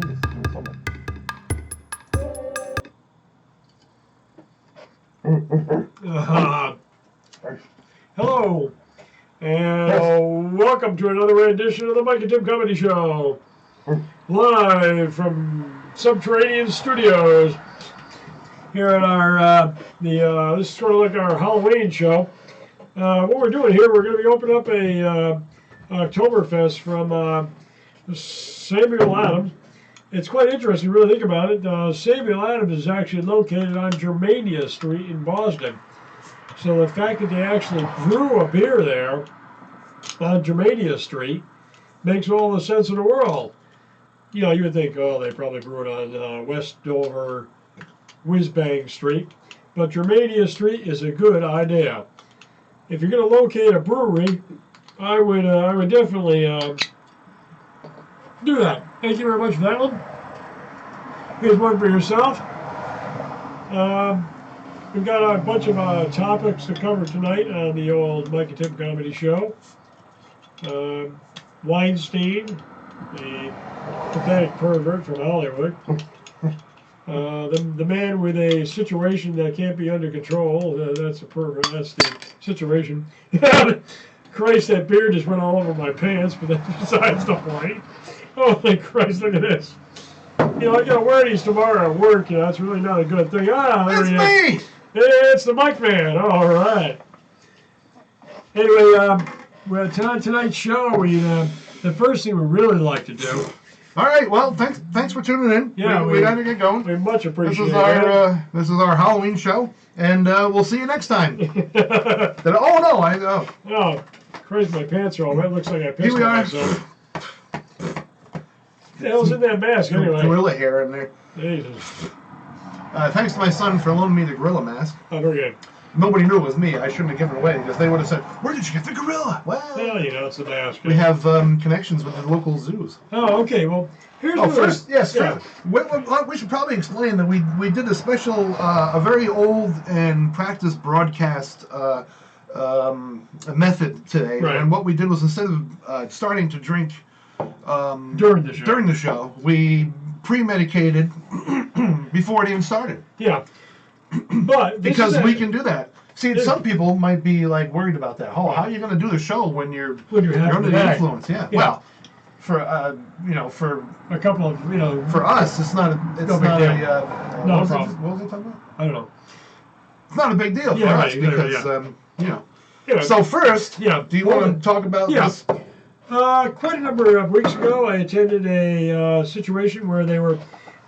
think it's doing something. Hello, and welcome to another edition of the Mike and Tim Comedy Show, live from Subterranean Studios here at our this is sort of like our Halloween show. What we're doing here, we're going to be opening up a Oktoberfest from Samuel Adams. It's quite interesting to really think about it. Samuel Adams is actually located on Germania Street in Boston. So the fact that they actually brew a beer there on Germania Street makes all the sense in the world. You know, you would think, oh, they probably brew it on Westover Whizbang Street. But Germania Street is a good idea. If you're going to locate a brewery, I would definitely do that. Thank you very much for that one. Here's one for yourself. We've got a bunch of topics to cover tonight on the old Mike and Tim Comedy Show. Weinstein, the pathetic pervert from Hollywood. The man with a situation that can't be under control. That's a pervert. That's the situation. Christ, that beard just went all over my pants, but that's besides the point. Holy Christ, look at this. You know, I gotta wear these tomorrow at work, you know, it's really not a good thing. Ah, there he is. It's me! It's the Mike Man. All right. Anyway, well, tonight's show, the first thing we really like to do. All right, well, thanks for tuning in. Yeah, we got to get going. We much appreciate this is our Halloween show, and we'll see you next time. Oh, Christ, my pants are all wet. Looks like I pissed on myself. What the hell's in that mask anyway? Gorilla hair in there. Jesus. Thanks to my son for loaning me the gorilla mask. Oh, very good. Nobody knew it was me. I shouldn't have given it away because they would have said, "Where did you get the gorilla?" Well, you know, it's the mask. We have connections with the local zoos. Oh, okay. Well, here's first. We should probably explain that we did a special, a very old and practiced broadcast method today. Right. And what we did was instead of starting to drink during the show, we pre-medicated before it even started. Yeah. But because we can do that. See, some people might be like worried about that. Oh, how are you going to do the show when you're under the influence? Yeah. Well, for for a couple of for us, it's not. It's no not big a. No problem. What was he talking about? I don't know. It's not a big deal for us because Yeah. So first, do you want to talk about this? Quite a number of weeks ago, I attended a situation where they were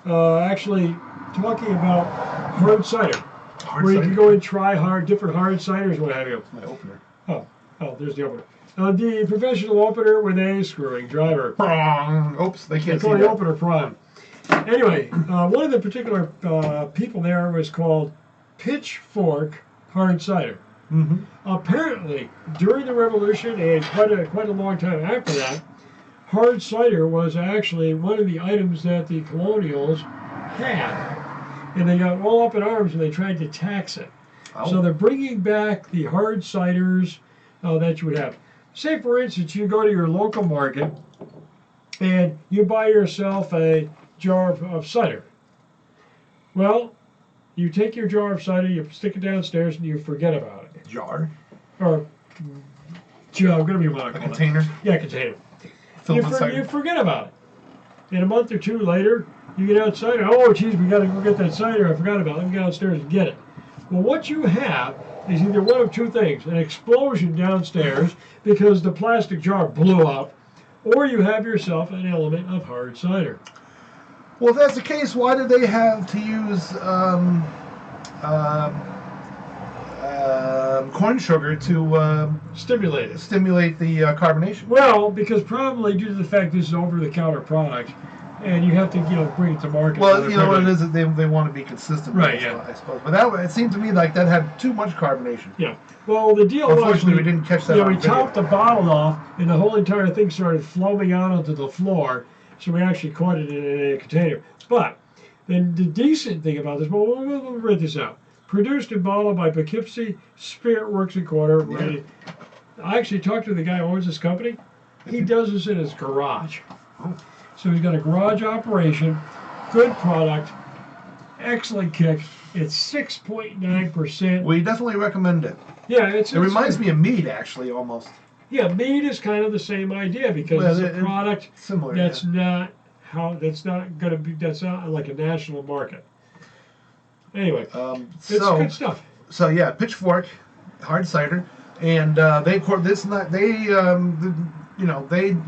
actually talking about hard cider. Where you can go and try different hard ciders, what have you. My opener. Oh, there's the opener. The professional opener with a screwing driver. Oops, they can't see the that. opener prime. Anyway, one of the particular people there was called Pitchfork Hard Cider. Mm-hmm. Apparently, during the Revolution and quite a long time after that, hard cider was actually one of the items that the colonials had. And they got all up in arms and they tried to tax it. Oh. So they're bringing back the hard ciders that you would have. Say, for instance, you go to your local market and you buy yourself a jar of cider. Well, you take your jar of cider, you stick it downstairs, and you forget about it. Jar? Or jug, whatever you want to call it. A container? Yeah, container. You forget about it. And a month or two later, you get outside, oh, geez, we got to go get that cider. I forgot about it. Let me go downstairs and get it. Well, what you have is either one of two things. An explosion downstairs because the plastic jar blew up, or you have yourself an element of hard cider. Well, if that's the case, why did they have to use corn sugar to stimulate the carbonation? Well, because probably due to the fact this is over-the-counter product, and you have to bring it to market. Well, you know what it is, that they want to be consistent. Right. Yeah. I suppose, but it seemed to me like that had too much carbonation. Yeah. Well, the deal was, unfortunately, we didn't catch that. Yeah, we topped the bottle off, and the whole entire thing started flowing out onto the floor. So we actually caught it in a container. But then the decent thing about this, we'll read this out. Produced and bottled by Poughkeepsie Spirit Works and Quarter. Yeah. I actually talked to the guy who owns this company. He does this in his garage. Oh. So he's got a garage operation, good product, excellent kick. It's 6.9%. We definitely recommend it. Yeah, it reminds me of mead, actually, almost. Yeah, mead is kind of the same idea because it's a product similar, that's not like a national market. Anyway, it's good stuff. So yeah, Pitchfork, hard cider, and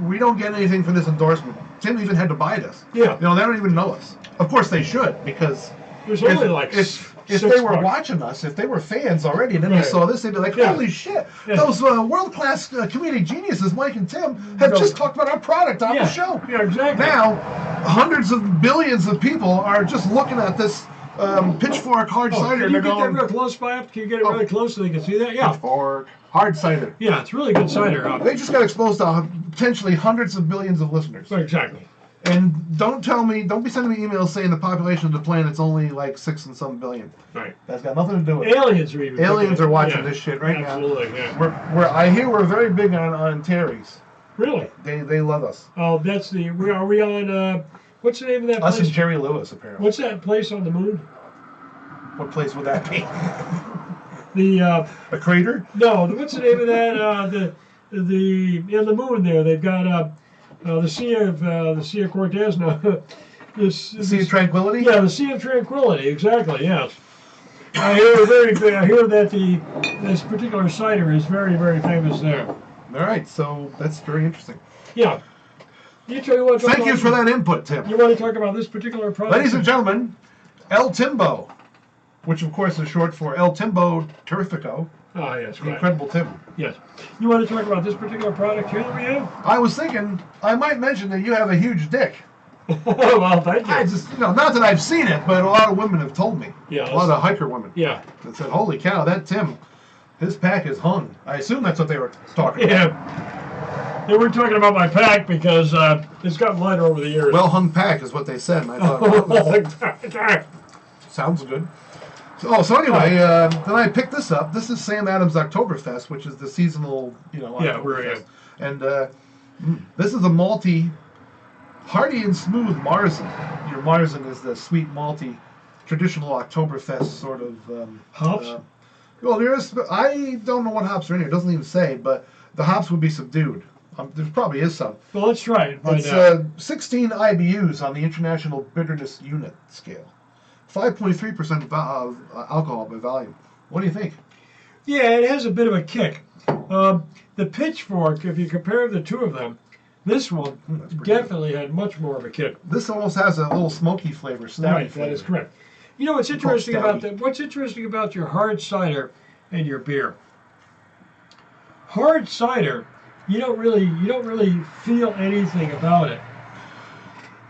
we don't get anything for this endorsement. Tim even had to buy this. Yeah. They don't even know us. Of course they should, because there's only if they were watching us, if they were fans already, and then they saw this, they'd be like, holy shit, those world-class comedic geniuses, Mike and Tim, have just talked about our product on the show. Yeah, exactly. Now, hundreds of billions of people are just looking at this Pitchfork hard cider. Can you get that real close, Bob? Can you get it really close so they can see that? Yeah. Pitchfork hard cider. Yeah, it's really good cider. They just got exposed to potentially hundreds of billions of listeners. Exactly. And don't be sending me emails saying the population of the planet's only like 6 and some billion. Right. That's got nothing to do with it. Aliens are watching this shit right now. Absolutely, yeah. I hear we're very big on Terry's. Really? They love us. Oh, that's the. Are we on? What's the name of that place? Us and Jerry Lewis, apparently. What's that place on the moon? What place would that be? A crater? No. What's the name of that? In the moon there, they've got the Sea of Cortez now. The Sea of Tranquility? Yeah, the Sea of Tranquility. Exactly. Yes. I hear that this particular cider is very, very famous there. All right, so that's very interesting. Yeah. Thank you for that input, Tim. You want to talk about this particular product? Ladies and gentlemen, El Timbo, which of course is short for El Timbo Terrifico. Ah, yes, right. Incredible Tim. Yes. You want to talk about this particular product here that we have? I was thinking I might mention that you have a huge dick. Well, thank you. I just, not that I've seen it, but a lot of women have told me. Yeah. A lot of hiker women. Yeah. That said, holy cow, that Tim, his pack is hung. I assume that's what they were talking about. Yeah. They were talking about my pack because it's gotten lighter over the years. Well hung pack is what they said. And I thought, sounds good. So anyway, then I picked this up. This is Sam Adams Oktoberfest, which is the seasonal, Oktoberfest. And this is a malty, hearty and smooth Marzen. Your Marzen is the sweet malty, traditional Oktoberfest sort of hops. Well, I don't know what hops are in here. It doesn't even say, but the hops would be subdued. There probably is some. Well, let's try it. It's 16 IBUs on the International Bitterness Unit scale. 5.3% of alcohol by volume. What do you think? Yeah, it has a bit of a kick. The Pitchfork, if you compare the two of them, this one definitely had much more of a kick. This almost has a little smoky flavor, stouty flavor. That is correct. You know what's interesting about that? What's interesting about your hard cider and your beer? Hard cider, you don't really feel anything about it.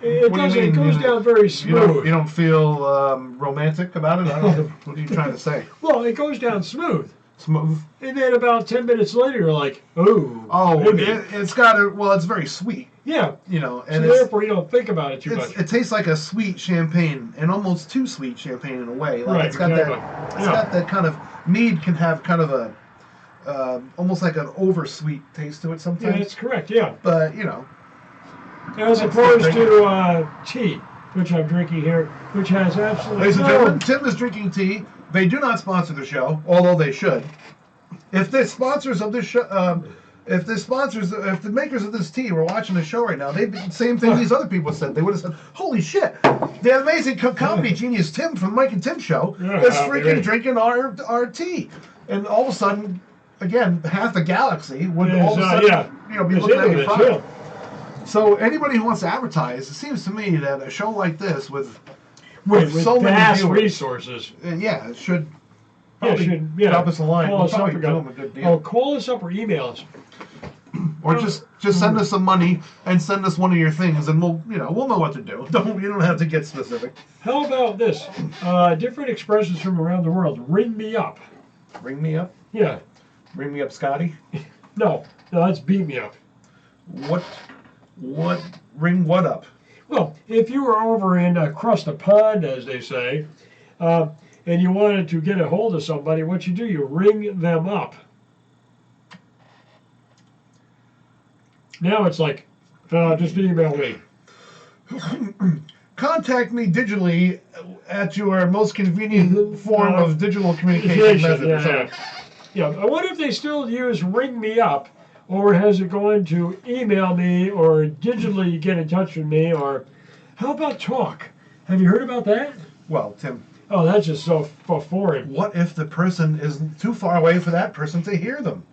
It goes down very smooth. You don't feel romantic about it? I don't know. What are you trying to say? Well, it goes down smooth. Smooth. And then about 10 minutes later, you're like, oh. It's very sweet. Yeah. And so therefore you don't think about it too much. It tastes like a sweet champagne, and almost too sweet champagne in a way. Like it's got that kind of, mead can have kind of a, almost like an oversweet taste to it sometimes. Yeah, that's correct, yeah. But, as opposed to tea, which I'm drinking here, which has absolutely Ladies and gentlemen, Tim is drinking tea. They do not sponsor the show, although they should. If the sponsors of this show, if the makers of this tea were watching the show right now, they'd be the same thing these other people said. They would have said, "Holy shit, the amazing comedy genius Tim from Mike and Tim Show is freaking drinking our tea," and all of a sudden, again, half the galaxy would all of a sudden, be looking at your product. So anybody who wants to advertise, it seems to me that a show like this with so many viewers, resources, it should drop us a line. Call we'll us up do them a good deal. Oh, call us up or email us, or just send us some money and send us one of your things, and we'll know what to do. You don't have to get specific. How about this? Different expressions from around the world. Ring me up. Ring me up. Yeah. Ring me up, Scotty. No, that's beat me up. What? Ring what up? Well, if you were over in across the pond, as they say, and you wanted to get a hold of somebody, what you do, you ring them up. Now it's like, just email me. Contact me digitally at your most convenient form of digital communication method or something. Yeah, I wonder if they still use Ring Me Up, or has it gone to email me or digitally get in touch with me, or how about talk? Have you heard about that? Well, Tim. Oh, that's just so foreign. What if the person is too far away for that person to hear them?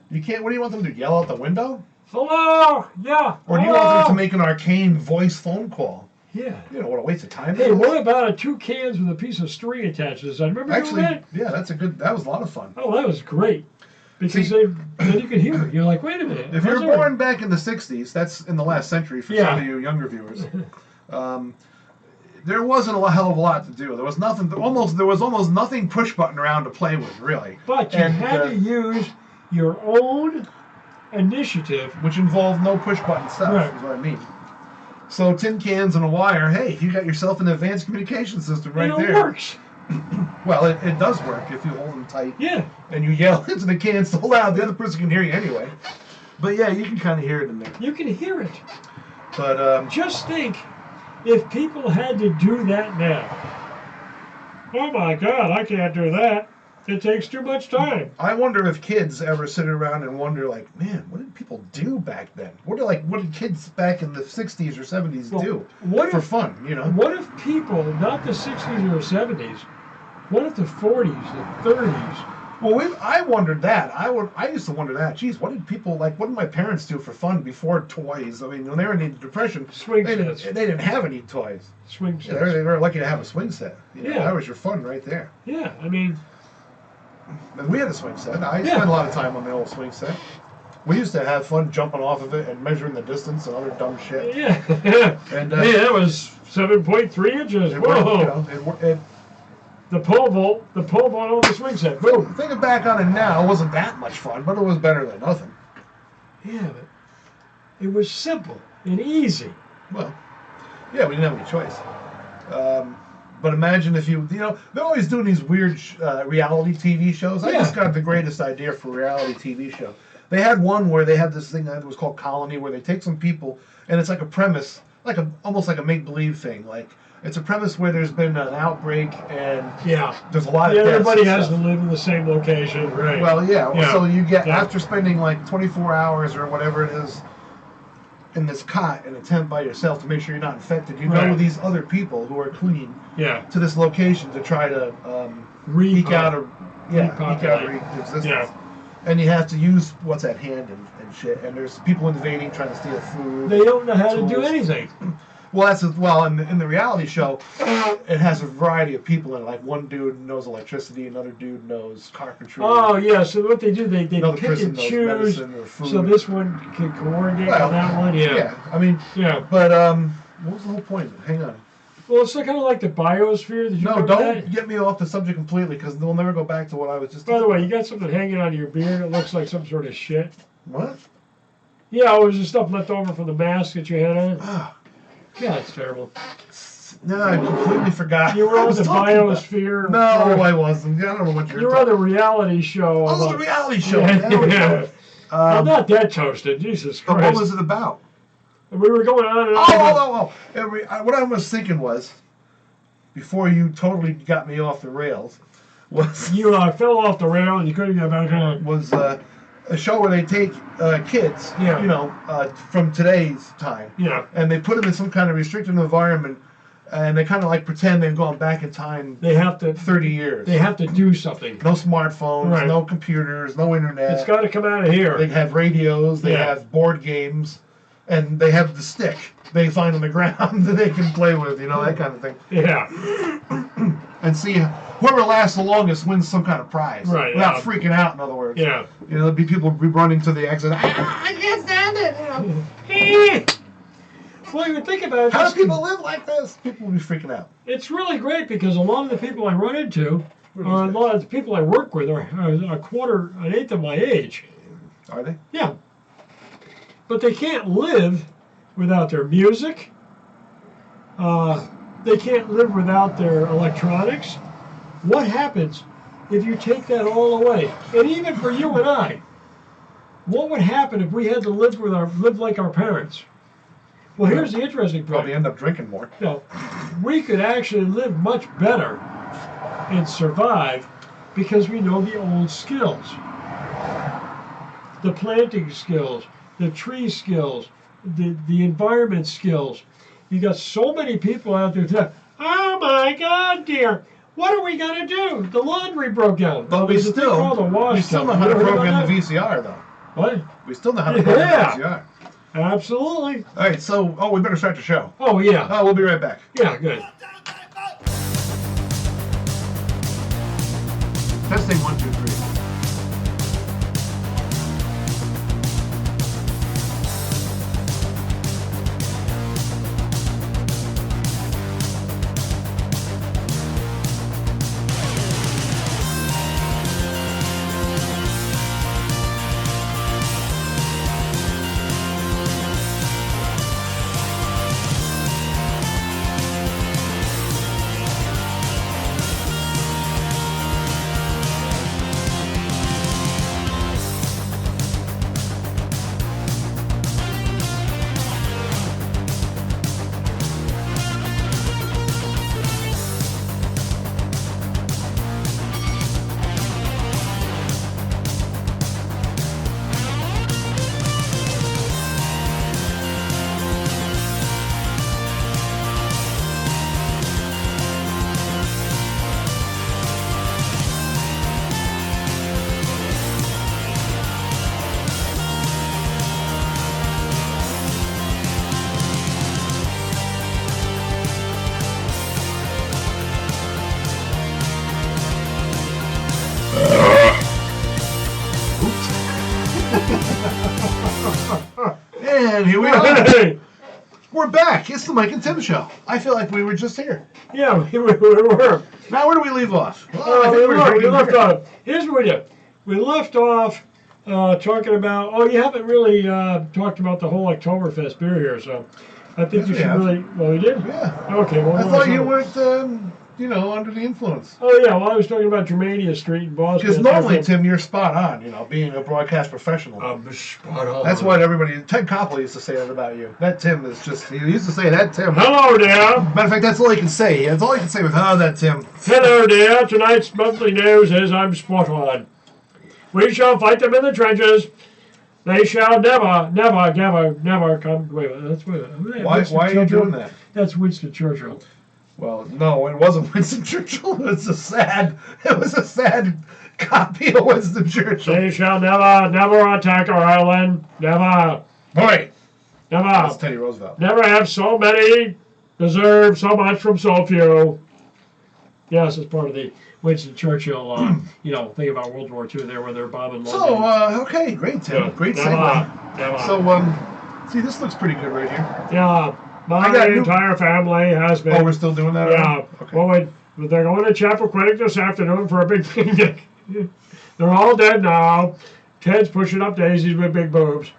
You can't. What do you want them to yell out the window? Hello, yeah. Or do you want them to make an arcane voice phone call? Yeah. You know what a waste of time. Hey, what about 2 cans with a piece of string attached to this? I remember doing that. Yeah, that was a lot of fun. Oh, that was great. Because then you could hear it. You're like, wait a minute. If you're born back in the 60s, that's in the last century for some of you younger viewers, there wasn't a hell of a lot to do. There was nothing, almost nothing push button around to play with, really. But you had to use your own initiative. Which involved no push button stuff, is what I mean. So tin cans and a wire, hey, you got yourself an advanced communication system right there. It works. Well, it does work if you hold them tight. Yeah. And you yell into the can so loud, the other person can hear you anyway. But yeah, you can kind of hear it in there. You can hear it. But just think, if people had to do that now. Oh my God, I can't do that. It takes too much time. I wonder if kids ever sit around and wonder, like, man, what did people do back then? What did kids back in the 60s or 70s do for fun, you know? What if people, not the 60s or 70s, what if the 40s, the 30s? Well, I wondered that. I used to wonder that. Geez, what did my parents do for fun before toys? I mean, when they were in the Depression, swing they sets. They didn't have any toys. Swing sets. They were lucky to have a swing set. You know, that was your fun right there. Yeah, I mean... And we had a swing set. I spent a lot of time on the old swing set. We used to have fun jumping off of it and measuring the distance and other dumb shit. Yeah. And that was 7.3 inches. Whoa. The pole vault on the swing set. Boom. Thinking back on it now, it wasn't that much fun, but it was better than nothing. Yeah, but it was simple and easy. Well, yeah, we didn't have any choice. But imagine if they're always doing these weird reality TV shows. I just got the greatest idea for a reality TV show. They had one where they had this thing that was called Colony, where they take some people, and it's like a premise, almost like a make-believe thing. Like, it's a premise where there's been an outbreak, and there's a lot of deaths. Everybody has to live in the same location, right? Well, so you get, after spending like 24 hours or whatever it is, in this cot in a tent by yourself to make sure you're not infected, you go with these other people who are clean to this location to try to eke out existence. Yeah. And you have to use what's at hand and shit. And there's people invading, trying to steal food. They don't know how to do anything. Well, in the reality show, it has a variety of people in it. Like, one dude knows electricity, another dude knows carpentry. Oh, yeah. So what they do, they pick and choose. So this one can coordinate with that one. Yeah. I mean, but what was the whole point? Hang on. Well, it's kind of like the biosphere. Did you don't get me off the subject completely, because we'll never go back to what I was just. By the way, you got something hanging on your beard that looks like some sort of shit. What? Yeah, it was just stuff left over from the mask that you had on. Yeah, it's terrible. No, I completely forgot. You were on the biosphere. No, I wasn't. I don't know what you were on the reality show. Oh, the reality show. Yeah. Well, not that toasted. Jesus Christ. What was it about? We were going on and on. What I was thinking was, before you totally got me off the rails, was... You fell off the rail and you couldn't get back on. Was a show where they take kids, from today's time, and they put them in some kind of restricted environment, and they kind of like pretend they've gone back in time. They have to 30 years. They have to do something. No smartphones, no computers, no internet. It's got to come out of here. They have radios. They have board games, and they have the stick they find on the ground that they can play with. That kind of thing. Yeah. And see, whoever lasts the longest wins some kind of prize. Right. Without freaking out, in other words. Yeah. There'll be people running to the exit. I can't stand it. Well, you think about it. How do people live like this? People will be freaking out. It's really great, because a lot of the people I run into, or a lot of the people I work with, are an eighth of my age. Are they? Yeah. But they can't live without their music. They can't live without their electronics. What happens if you take that all away? And even for you and I, what would happen if we had to live like our parents? Well, here's the interesting part. Probably end up drinking more. No, we could actually live much better and survive because we know the old skills. The planting skills, the tree skills, the environment skills. You got so many people out there that, oh my God, dear, what are we gonna do? The laundry broke down. But we still know how to program the VCR, though. What? We still know how to program the VCR. Absolutely. All right, so we better start the show. Oh yeah. Oh, we'll be right back. Yeah, good. Testing 1, 2, 3. And here we are. We're back. It's the Mike and Tim show. I feel like we were just here. Yeah, we were. Now, where do we leave off? We left off. Here's what we did. We left off talking about. Oh, you haven't really talked about the whole Oktoberfest beer here, so I think you should really. Well, we did. Yeah. Okay. Well, I thought you weren't, under the influence. Oh yeah. Well, I was talking about Germania Street in Boston. Because normally, Tim, you're spot on. Being a broadcast professional. I'm spot on. That's what everybody. Ted Koppel used to say that about you. That Tim is just. He used to say that Tim. Hello there. Matter of fact, that's all he can say. That's all he can say was, "Oh, that Tim." Hello there. Tonight's monthly news is I'm spot on. We shall fight them in the trenches. They shall never come. Wait, that's what. Why are you doing that? That's Winston Churchill. Well, no, it wasn't Winston Churchill. It was a sad copy of Winston Churchill. They shall never attack our island. Never. Boy. Never. That's Teddy Roosevelt. Never have so many deserve so much from so few. Yes, it's part of the Winston Churchill, thing about World War II there where they're bombing London. So, okay, great, Tim. Yeah. Great segue. So, see, this looks pretty good right here. Yeah. My entire family has been. Oh, we're still doing that? Yeah. Okay. Well, they're going to Chappaquiddick this afternoon for a big picnic. They're all dead now. Ted's pushing up daisies with big boobs.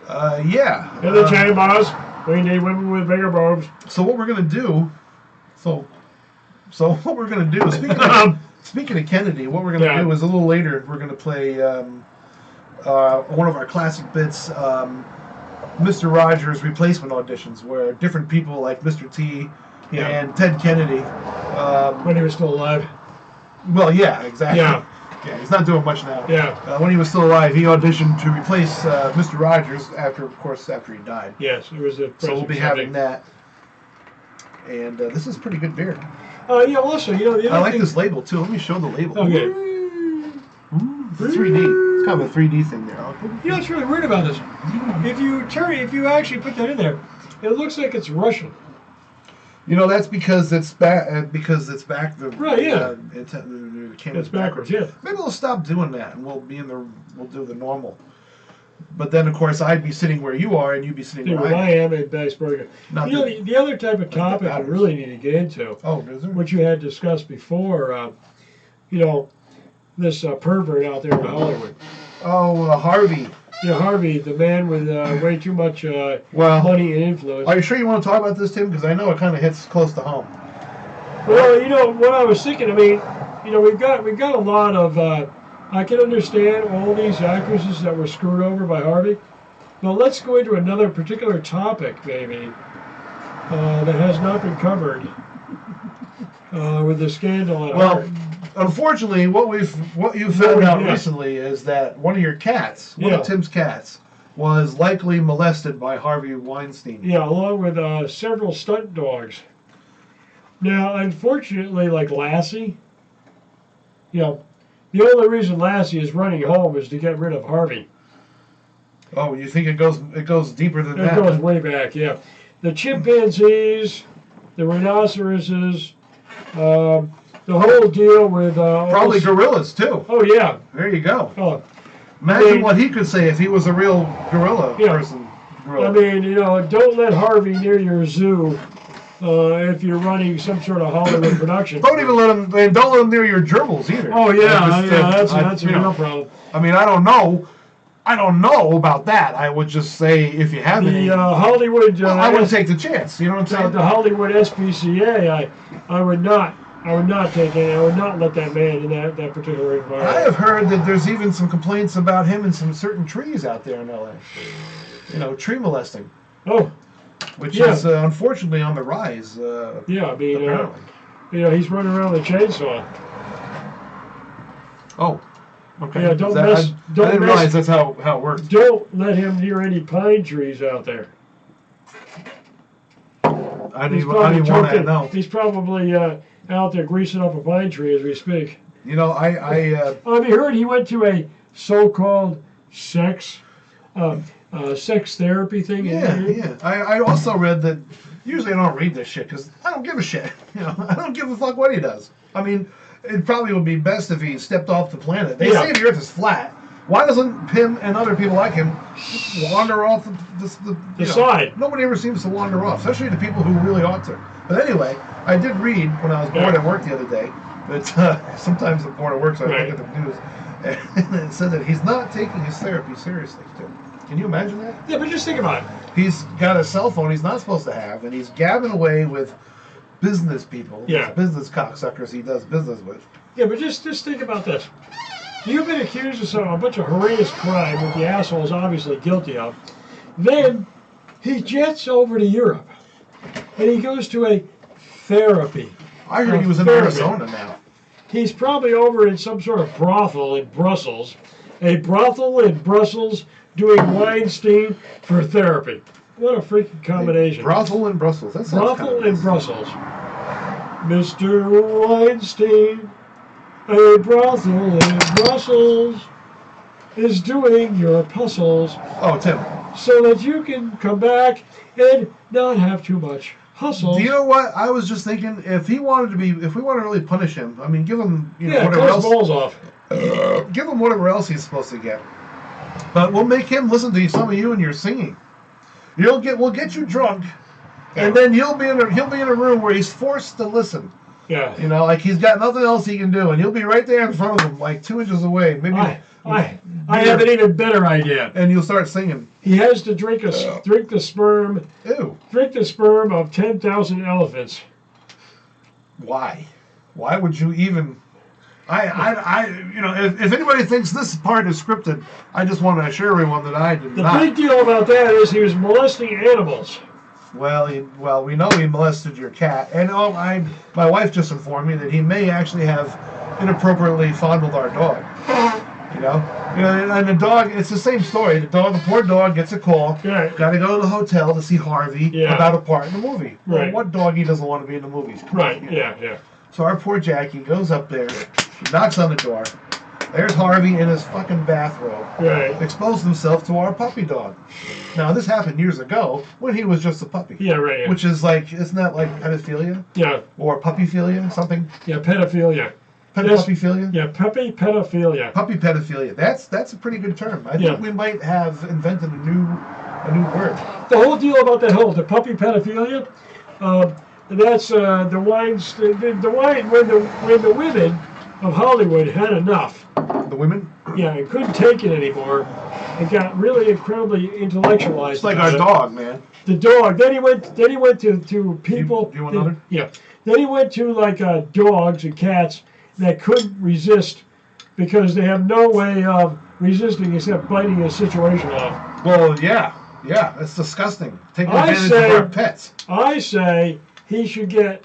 Yeah. In the chambers, we need women with bigger boobs. So what we're going to do, speaking of Kennedy, what we're going to do is a little later, we're going to play one of our classic bits, Mr. Rogers replacement auditions, where different people like Mr. T and Ted Kennedy. When he was still alive. Well, yeah, exactly. Yeah, he's not doing much now. Yeah. When he was still alive, he auditioned to replace Mr. Rogers after he died. Yes, it was a. So we'll be having that. And this is pretty good beer. Also, the other I like this label too. Let me show the label. Okay. The 3D. It's kind of a 3D thing there. What's really weird about this? If you actually put that in there, it looks like it's Russian. That's because it's back. Because it's back. The the camera's backwards. Yeah. Maybe we'll stop doing that, and we'll do the normal. But then, of course, I'd be sitting where you are, and you'd be sitting where I am in Backsburg. The other type of topic I really need to get into. Oh, is there? Which you had discussed before. This pervert out there in Hollywood. Oh, Harvey. Yeah, Harvey, the man with way too much money and influence. Are you sure you want to talk about this, Tim? Because I know it kind of hits close to home. Well, what I was thinking. We've got a lot of. I can understand all these actresses that were screwed over by Harvey. But let's go into another particular topic, maybe, that has not been covered with the scandal at Well, Heart. unfortunately, what you found out recently is that one of your cats, one of Tim's cats, was likely molested by Harvey Weinstein. Yeah, along with several stunt dogs. Now, unfortunately, like Lassie, the only reason Lassie is running home is to get rid of Harvey. Oh, you think it goes deeper than that? It goes way back, yeah. The chimpanzees, the rhinoceroses, the whole deal with probably gorillas too. Oh yeah. There you go. Oh, imagine what he could say if he was a real gorilla person. Gorilla. I mean, don't let Harvey near your zoo if you're running some sort of Hollywood production. Don't even let him. And don't let him near your gerbils either. Oh yeah, that's a real problem. I mean, I don't know about that. I would just say if you have any, Hollywood. I would take the chance. You know what I'm saying? The Hollywood SPCA, I would not take it. I would not let that man in that particular environment. I have heard that there's even some complaints about him in some certain trees out there in LA. Tree molesting. Oh. Which is unfortunately on the rise. Yeah, I mean, he's running around with a chainsaw. Oh. Okay. Yeah, I didn't realize that's how it works. Don't let him near any pine trees out there. I didn't want to know. He's probably out there greasing up a pine tree as we speak. I heard he went to a so-called sex therapy thing. Yeah. I also read that. Usually I don't read this shit because I don't give a shit. I don't give a fuck what he does. I mean, it probably would be best if he stepped off the planet. They say the Earth is flat. Why doesn't him and other people like him wander off the side? Nobody ever seems to wander off, especially the people who really ought to. But anyway, I did read when I was bored at work the other day. But sometimes I'm bored at work, so I look at the news, and it said that he's not taking his therapy seriously. Can you imagine that? Yeah, but just think about it. He's got a cell phone he's not supposed to have, and he's gabbing away with business people, business cocksuckers he does business with. Yeah, but just think about this. You've been accused of a bunch of horrendous crime that the asshole is obviously guilty of. Then he jets over to Europe, and he goes to a therapy. I heard he was in Arizona now. He's probably over in some sort of brothel in Brussels. A brothel in Brussels doing Weinstein for therapy. What a freaking combination. Brothel in Brussels. That sounds brothel in Brussels. Mr. Weinstein, a brothel in Brussels is doing your puzzles. Oh, Tim. So that you can come back and not have too much hustle. Do you know what? I was just thinking, if we want to really punish him, I mean, give him whatever else. Balls off. Give him whatever else he's supposed to get. But we'll make him listen to some of you and your singing. We'll get you drunk, and then he'll be in a room where he's forced to listen. Yeah. Like he's got nothing else he can do, and you'll be right there in front of him, like 2 inches away. Maybe. I have an even better idea. And you'll start singing. He has to drink the sperm. Ew. Drink the sperm of 10,000 elephants. Why? Why would you even? If anybody thinks this part is scripted, I just want to assure everyone that I did not. The big deal about that is he was molesting animals. Well, we know he molested your cat, and my wife just informed me that he may actually have inappropriately fondled our dog. And the dog, it's the same story. The poor dog gets a call. Right. Got to go to the hotel to see Harvey about a part in the movie. Right. Well, what doggy doesn't want to be in the movies? Right. Yeah. So our poor Jackie goes up there, knocks on the door. There's Harvey in his fucking bathrobe, exposed himself to our puppy dog. Now this happened years ago when he was just a puppy. Yeah, right. Yeah. Which is like, isn't that like pedophilia? Yeah. Or puppyphilia, something? Yeah, pedophilia. Puppyphilia? Yeah, puppy pedophilia. Puppy pedophilia. That's a pretty good term. I think we might have invented a new word. The whole deal about the puppy pedophilia, that's the wines. When the women of Hollywood had enough. The women? Yeah, and couldn't take it anymore. It got really incredibly intellectualized. It's like our dog, man. The dog. Then he went to people. You want another? Yeah. Then he went to like dogs and cats that couldn't resist because they have no way of resisting except biting a situation off. Well, yeah, it's disgusting. Taking advantage of our pets. I say he should get.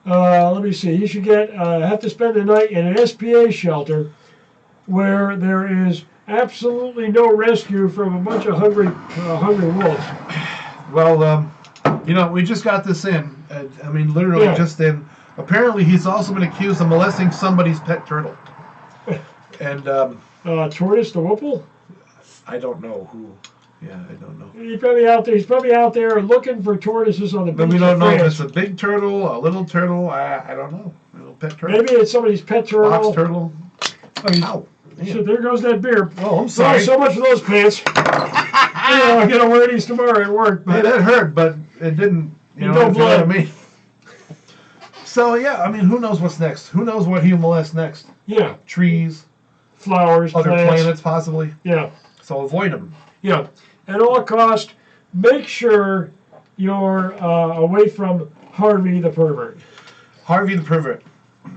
Let me see. He should get have to spend the night in an SPA shelter where there is absolutely no rescue from a bunch of hungry wolves. Well, we just got this in. I mean, literally just in. Apparently, he's also been accused of molesting somebody's pet turtle. And Tortoise the Whipple? I don't know who. Yeah, I don't know. He's probably out there looking for tortoises on the beach. But we don't know if it's a big turtle, a little turtle. I don't know. A little pet turtle. Maybe it's somebody's pet turtle. Box turtle. Ow. So there goes that beer. Oh, I'm sorry. So much for those pants. I gotta wear these tomorrow at work. But that hurt, but it didn't. No blood. I mean. So yeah, I mean, who knows what's next? Who knows what he'll molest next? Yeah. Trees, flowers, other plants. planets, possibly. Yeah. So avoid them. Yeah. At all cost, make sure you're away from Harvey the pervert. Harvey the pervert.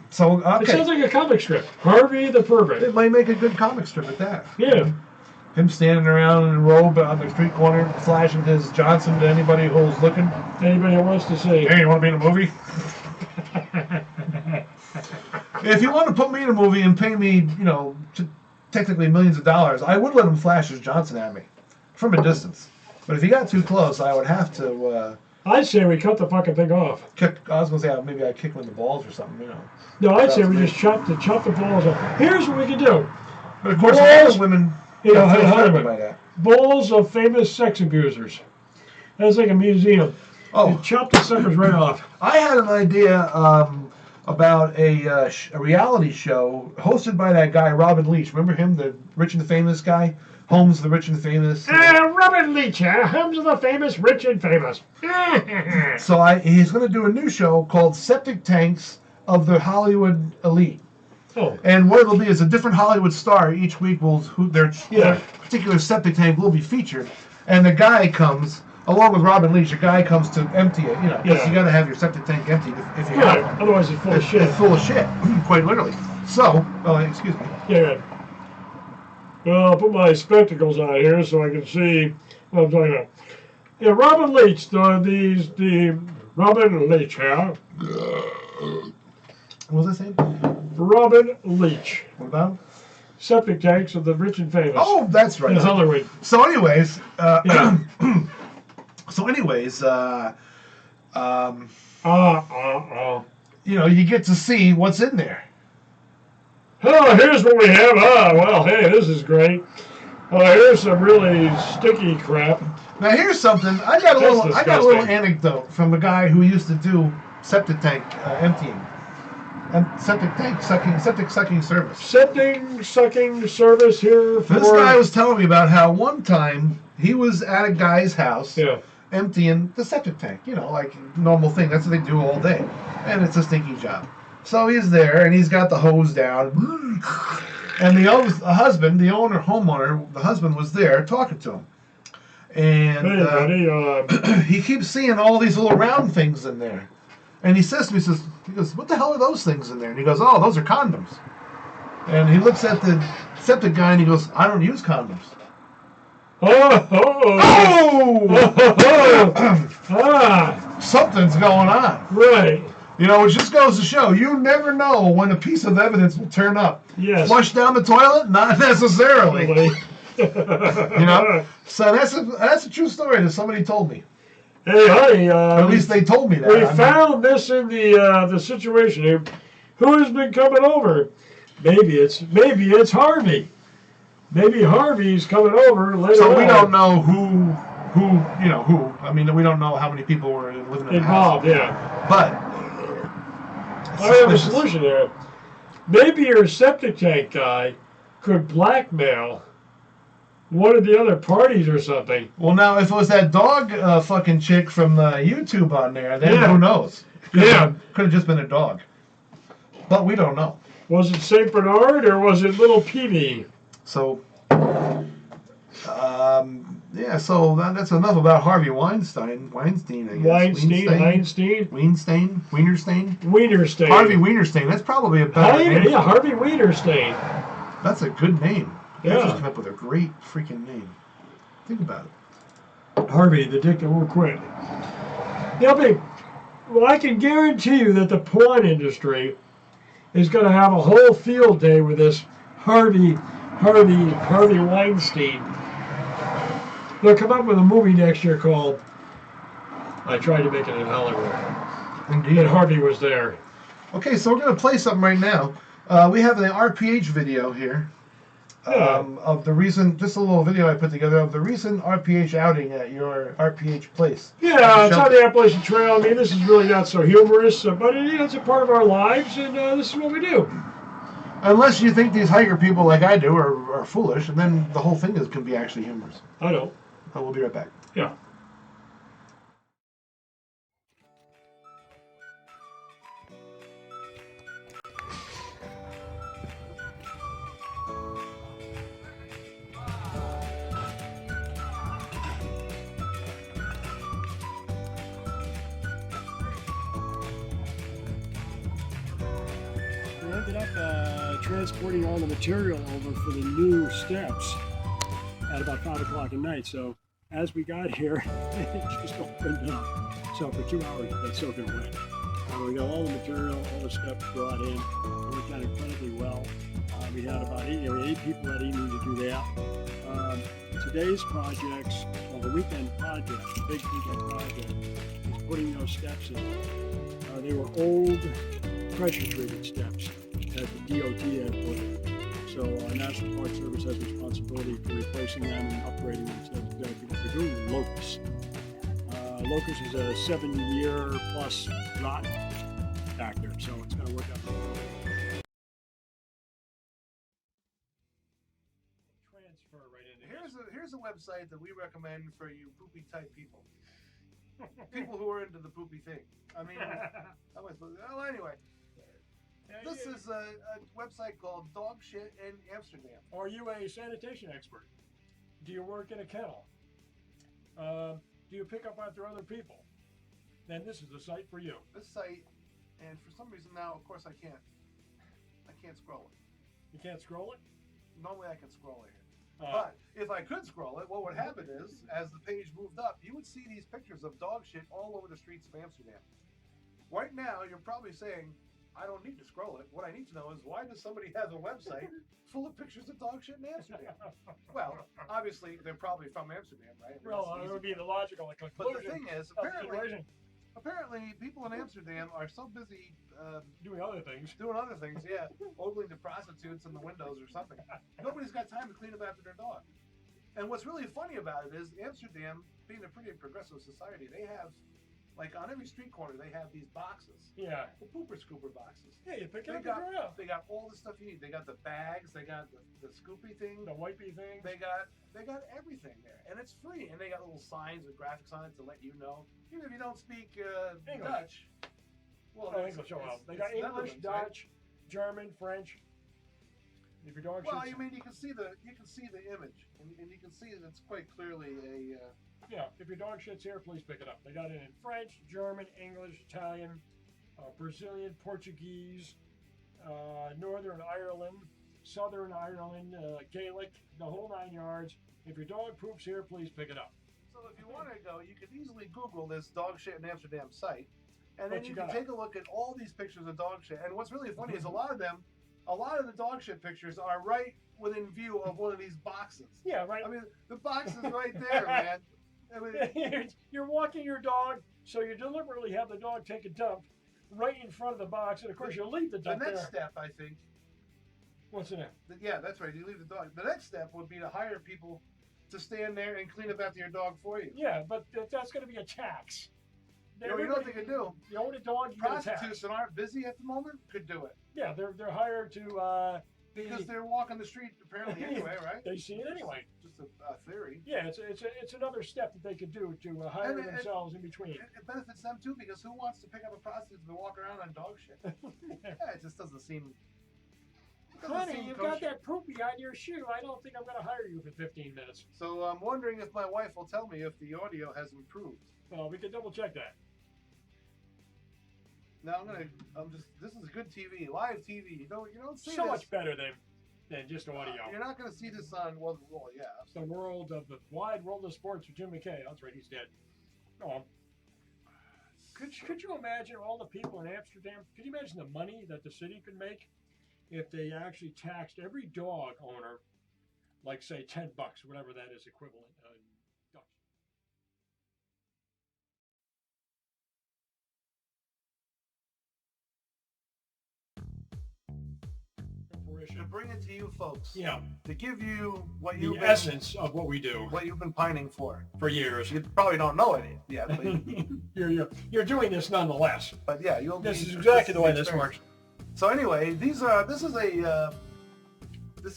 So okay. It sounds like a comic strip. Harvey the pervert. It might make a good comic strip at that. Yeah. Him standing around in a robe on the street corner, flashing his Johnson to anybody who's looking. Anybody who wants to see. Hey, you want to be in a movie? If you want to put me in a movie and pay me, technically millions of dollars, I would let him flash his Johnson at me from a distance. But if he got too close, I would have to. I'd say we cut the fucking thing off. I was gonna say maybe I'd kick him in the balls or something, No, I'd say we just chop the balls off. Here's what we can do. But of course, a lot of women. By that. Balls of famous sex abusers. That's like a museum. Oh, you chop the suckers right off. I had an idea about a reality show hosted by that guy Robin Leach. Remember him, the Rich and the Famous guy? Holmes, the Rich and the Famous. Robin Leach, Holmes the Famous, Rich and Famous. So he's going to do a new show called Septic Tanks of the Hollywood Elite. Oh. And what it'll be is a different Hollywood star each week their particular septic tank will be featured. And the guy comes, along with Robin Leach, a guy comes to empty it, because you got to have your septic tank emptied if you have it. Otherwise it's full of shit. It's full of shit, quite literally. So, excuse me. Yeah. Well, I'll put my spectacles on here so I can see what I'm talking about. Yeah, Robin Leach, the Robin Leach, yeah? What was I saying? Robin Leach. What about him? Septic tanks of the rich and famous. Oh, that's right. In Hollywood. So, anyways, yeah. You get to see what's in there. Oh, here's what we have. Well, hey, this is great. Here's some really sticky crap. Now, here's something. I got a little anecdote from a guy who used to do septic tank emptying. And septic sucking service. Septic sucking service here for... This guy was telling me about how one time he was at a guy's house emptying the septic tank. Like normal thing. That's what they do all day. And it's a stinky job. So he's there and he's got the hose down. And the homeowner, the husband was there talking to him. And hey, buddy, he keeps seeing all these little round things in there. And he says to me, he goes, what the hell are those things in there? And he goes, oh, those are condoms. And he looks at the septic guy and he goes, I don't use condoms. Something's going on. Right. It just goes to show, you never know when a piece of evidence will turn up. Yes. Flush down the toilet? Not necessarily. So that's a true story that somebody told me. Hey, honey. At least they told me that. We found this in the situation here. Who has been coming over? Maybe it's Harvey. Maybe Harvey's coming over later. So we don't know who. I mean, we don't know how many people were living in the involved. house. Yeah. But I have a solution there. Maybe your septic tank guy could blackmail one of the other parties or something. Well, now, if it was that dog fucking chick from YouTube on there, then who knows? Could have just been a dog. But we don't know. Was it St. Bernard or was it Little Peavy? So, so that's enough about Harvey Weinstein, I guess. Wienerstein? Wienerstein. Harvey Wienerstein. That's probably a better name. Yeah, Harvey Wienerstein. That's a good name. Yeah. You just come up with a great freaking name. Think about it. Harvey, the dick that won't quit. Well, I can guarantee you that the porn industry is going to have a whole field day with this Harvey Weinstein. They'll come up with a movie next year called I Tried to Make It in Hollywood. Indeed. And Harvey was there. Okay, so we're going to play something right now. We have an RPH video here of the recent, just a little video I put together of the recent RPH outing at your RPH place. Yeah, it's on the Appalachian Trail. I mean, this is really not so humorous, but it's a part of our lives, and this is what we do. Unless you think these hiker people like I do are foolish, and then the whole thing can be actually humorous. I know. But we'll be right back. Yeah. We ended up transporting all the material over for the new steps at about 5 o'clock at night. So as we got here, it just opened up. So for 2 hours, it got soaking wet. We got all the material, all the steps brought in. It worked out incredibly well. We had about 8 people that evening to do that. Today's projects, well, the weekend project, the big weekend project, is putting those steps in. They were old pressure-treated steps that the DOT had put in. So National Park Service has responsibility for replacing them and upgrading them. So that's exactly what they're doing with Locust. Locust is a 7-year plus rot back there, so it's going to work out well. Transfer right into Here's a website that we recommend for you poopy type people. People who are into the poopy thing. I mean, well, anyway. This is a website called Dog Shit in Amsterdam. Are you a sanitation expert? Do you work in a kennel? Do you pick up after other people? Then this is the site for you. This site, and for some reason now, of course, I can't scroll it. You can't scroll it? Normally I can scroll it here. But if I could scroll it, what would happen is, as the page moved up, you would see these pictures of dog shit all over the streets of Amsterdam. Right now, you're probably saying, I don't need to scroll it. What I need to know is, why does somebody have a website full of pictures of dog shit in Amsterdam? Well, obviously, they're probably from Amsterdam, right? Well, it would be the logical conclusion. But the thing is, apparently, people in Amsterdam are so busy doing other things. Yeah. Ogling the prostitutes in the windows or something. Nobody's got time to clean up after their dog. And what's really funny about it is, Amsterdam, being a pretty progressive society, they have, like, on every street corner, they have these boxes. Yeah. The pooper scooper boxes. Yeah, you pick it up. They got all the stuff you need. They got the bags. They got the scoopy thing. The wipey thing. They got everything there, and it's free. And they got little signs with graphics on it to let you know, even if you don't speak Dutch. Well, English. They got English, Dutch, right? German, French. If your dog I mean, you can see the image, and you can see that it's quite clearly a. Yeah, if your dog shits here, please pick it up. They got it in French, German, English, Italian, Brazilian, Portuguese, Northern Ireland, Southern Ireland, Gaelic, the whole 9 yards. If your dog poops here, please pick it up. So if you want to go, you could easily Google this dog shit in Amsterdam site, and then you can take a look at all these pictures of dog shit. And what's really funny is a lot of the dog shit pictures are right within view of one of these boxes. Yeah, right. I mean, the box is right there, man. I mean, you're walking your dog, so you deliberately have the dog take a dump right in front of the box, and of course you leave the dump there. The next step, I think. What's in it? Yeah, that's right. You leave the dog. The next step would be to hire people to stand there and clean up after your dog for you. Yeah, but that's going to be a tax. You know what they could do? You own a dog, you get a tax. Prostitutes that aren't busy at the moment could do it. Yeah, they're hired to. Because they're walking the street apparently anyway, right? They see it anyway. Just a theory. Yeah, it's another step that they could do to hire themselves in between. It benefits them too, because who wants to pick up a prostitute to walk around on dog shit? Yeah, it just doesn't seem. Honey, you've got that poopy on your shoe. I don't think I'm going to hire you for 15 minutes. So I'm wondering if my wife will tell me if the audio has improved. Well, we can double check that. Now this is good TV, live TV. You don't see so much better than than just audio. You're not going to see this on, well, yeah. The world of the wide world of sports with Jim McKay. That's right, he's dead. Go on. Could you imagine all the people in Amsterdam? Could you imagine the money that the city could make if they actually taxed every dog owner, like say $10, whatever that is equivalent Dutch. To bring it to you folks. Yeah. To give you what the essence of what we do. What you've been pining for years. You probably don't know it yet, but you're doing this nonetheless. But yeah, this is exactly the way this works. So anyway, this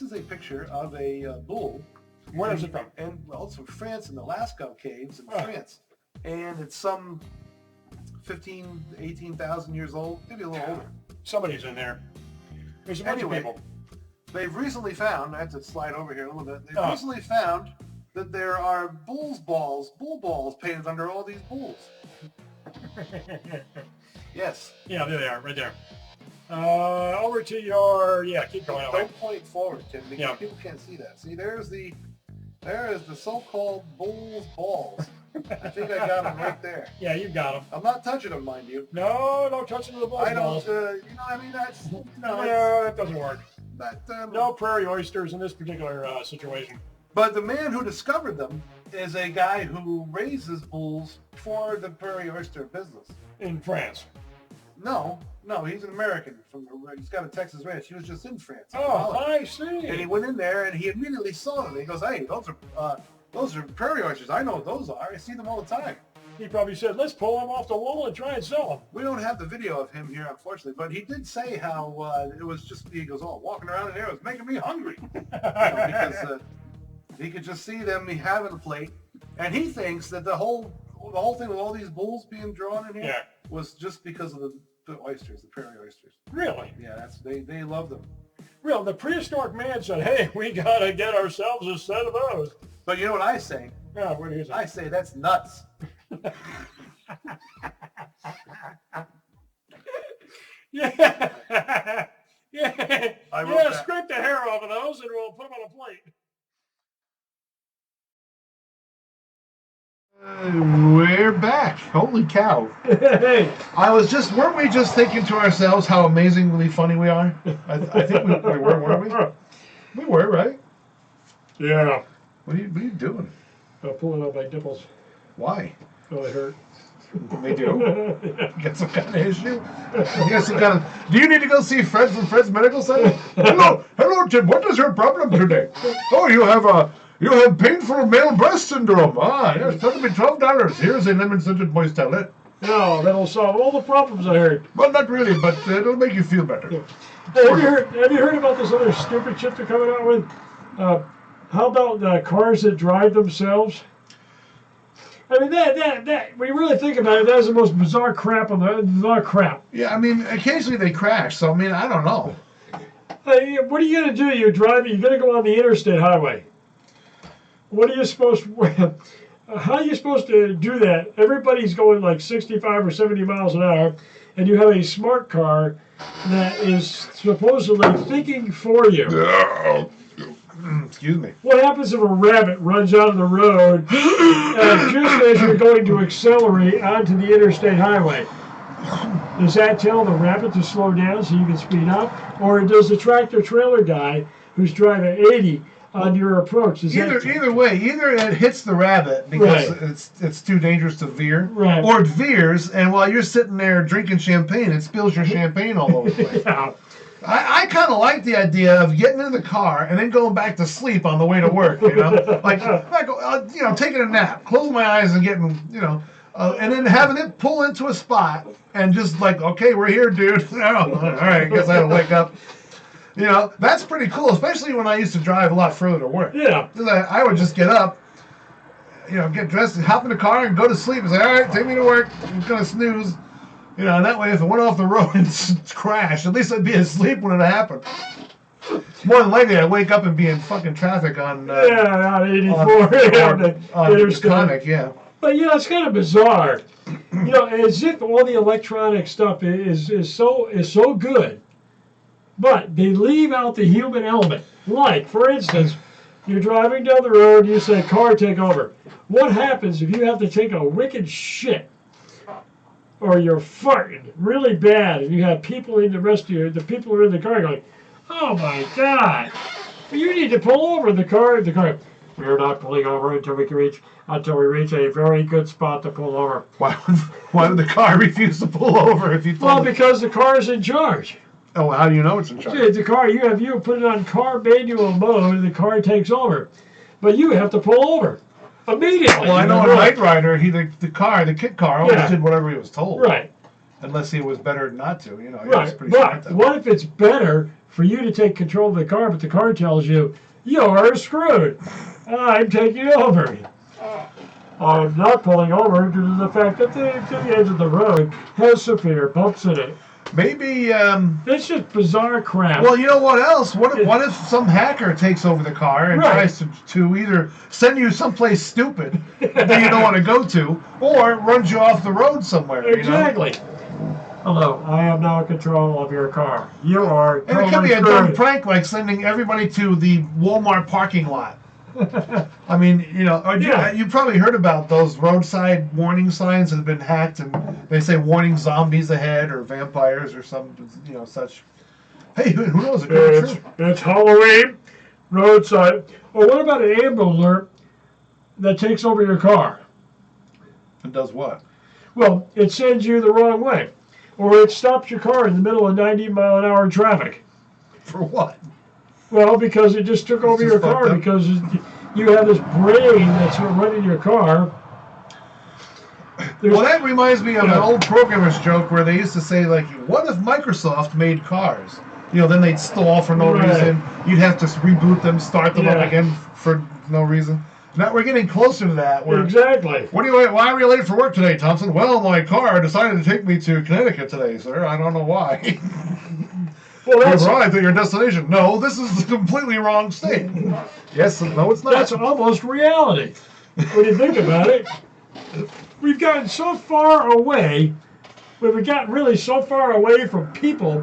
is a picture of a bull. Where is it from? And well, it's from France, in the Lascaux caves in France, and it's some 15, 18,000 years old, maybe a little older. Somebody's in there. There's a bunch of people. They've recently found, I have to slide over here a little bit, they've recently found that there are bull balls painted under all these bulls. Yes. Yeah, there they are, right there. Over to your, keep going. Don't point forward, Tim, because people can't see that. See, there is the so-called bull's balls. I think I got them right there. Yeah, you got them. I'm not touching them, mind you. No, don't touch them to the bull's balls. I don't, you know what I mean? That's, no, that doesn't work. No prairie oysters in this particular situation. But the man who discovered them is a guy who raises bulls for the prairie oyster business. In France? No, he's an American. He's got a Texas ranch. He was just in France. Oh, I see. And he went in there and he immediately saw them. He goes, hey, those are prairie oysters. I know what those are. I see them all the time. He probably said, let's pull them off the wall and try and sell them. We don't have the video of him here, unfortunately, but he did say how it was just, he goes, walking around in there was making me hungry. Because he could just see them having a plate. And he thinks that the whole thing with all these bulls being drawn in here was just because of the oysters, the prairie oysters. Really? Yeah, they love them. Real, the prehistoric man said, hey, we got to get ourselves a set of those. But you know what I say? Yeah, what do you say? I say that's nuts. Yeah. Scrape the hair off of those and we'll put them on a plate. We're back. Holy cow. Hey. Weren't we just thinking to ourselves how amazingly funny we are? I think we were, weren't we? We were, right? Yeah. What are you doing? I'm pulling up my nipples. Why? Oh, they hurt. They do? You got some kind of issue? You got some kind of... Do you need to go see Fred from Fred's Medical Center? Hello, Tim. What is your problem today? Oh, you have painful male breast syndrome. Ah, yes, that'll be $12. Here's a lemon-scented moist towelette. No, that'll solve all the problems I heard. Well, not really, but it'll make you feel better. Yeah. Hey, have you heard about this other stupid shit they're coming out with? How about cars that drive themselves? I mean, that when you really think about it, that is the most bizarre crap on the bizarre crap. Yeah, I mean, occasionally they crash, so I mean, I don't know. What are you going to do? You're driving, you're going to go on the interstate highway. What are you supposed to, how are you supposed to do that? Everybody's going like 65 or 70 miles an hour, and you have a smart car that is supposedly thinking for you. Excuse me. What happens if a rabbit runs out of the road just as you're going to accelerate onto the interstate highway? Does that tell the rabbit to slow down so you can speed up? Or does the tractor-trailer guy who's driving 80 on your approach? Either way, either it hits the rabbit because it's too dangerous to veer, or it veers, and while you're sitting there drinking champagne, it spills your champagne all over the place. Yeah. I kind of like the idea of getting in the car and then going back to sleep on the way to work, you know? Taking a nap, closing my eyes and getting, and then having it pull into a spot and just like, okay, we're here, dude. Oh, all right, I guess I had to wake up. That's pretty cool, especially when I used to drive a lot further to work. Yeah. I would just get up, get dressed, hop in the car and go to sleep and say, all right, take me to work. I'm going to snooze. And that way if it went off the road and crashed, at least I'd be asleep when it happened. More than likely, I'd wake up and be in fucking traffic on... on 84. On Iconic, yeah. But, it's kind of bizarre. As if all the electronic stuff is so good But they leave out the human element. Like, for instance, you're driving down the road, you say, car, take over. What happens if you have to take a wicked shit? Or you're farting really bad, and you have people in the people who are in the car going, oh my God, you need to pull over the car. We're not pulling over until we reach a very good spot to pull over. Why would the car refuse to pull over if you told Well, because the car is in charge. Oh, how do you know it's in charge? See, the car, you put it on car manual mode, and the car takes over. But you have to pull over immediately. Well, I know in Knight Rider, the kit car always did whatever he was told. Right. Unless he was better not to, He right. was pretty smart But what if it's better for you to take control of the car, but the car tells you, you're screwed. I'm taking over. I'm not pulling over due to the fact that the edge of the road has severe bumps in it. Maybe it's just bizarre crap. Well, you know what else? What if some hacker takes over the car and tries to either send you someplace stupid that you don't want to go to, or runs you off the road somewhere? Exactly. Hello, I am now in control of your car. You are. And it could be a dumb prank like sending everybody to the Walmart parking lot. I mean, you probably heard about those roadside warning signs that have been hacked, and they say warning zombies ahead or vampires or some, such. Hey, who knows? It could be true. It's Halloween, roadside. Or what about an Amber Alert that takes over your car? And does what? Well, it sends you the wrong way, or it stops your car in the middle of 90-mile-an-hour traffic. For what? Well, because it just took over your car because you have this brain that's running your car. Well, that reminds me of an old programmer's joke where they used to say, like, what if Microsoft made cars? Then they'd stall for no reason. You'd have to reboot them, start them up again for no reason. Now we're getting closer to that. Exactly. Why are you late for work today, Thompson? Well, my car decided to take me to Connecticut today, sir. I don't know why. Well, that's arrived at your destination. No, this is the completely wrong state. Yes, no, it's not. That's almost reality. When you think about it, we've gotten so far away. We've gotten really so far away from people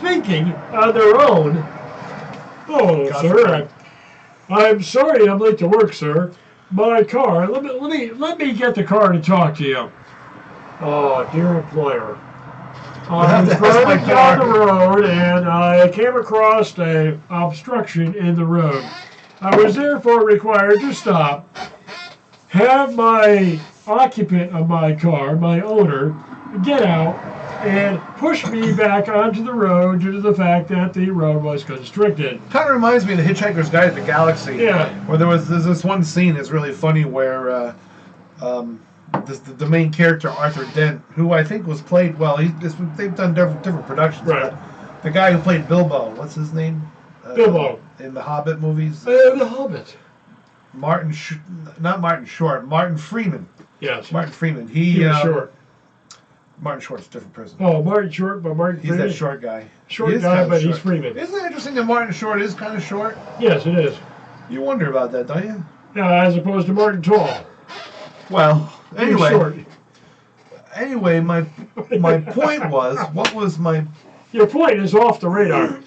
thinking on their own. Oh, sir, I'm sorry I'm late to work, sir. My car. Let me get the car to talk to you. Oh, dear employer. I was driving down the road and I came across an obstruction in the road. I was therefore required to stop, have my occupant of my car, my owner, get out and push me back onto the road due to the fact that the road was constricted. Kind of reminds me of the Hitchhiker's Guide to the Galaxy. Yeah. Where there's this one scene that's really funny where the main character, Arthur Dent, who I think was played, they've done different productions. Right. But the guy who played Bilbo, what's his name? Bilbo. In the Hobbit movies. The Hobbit. Not Martin Short, Martin Freeman. Yes. Martin Freeman. He was short. Martin Short's a different person. Oh, Martin Short, but Martin He's Freeman. that short guy. Short guy, but he's Freeman. Isn't it interesting that Martin Short is kind of short? Yes, it is. You wonder about that, don't you? Yeah, as opposed to Martin Tall. Well, anyway. Short. Anyway, my point was, what was my... Your point is off the radar.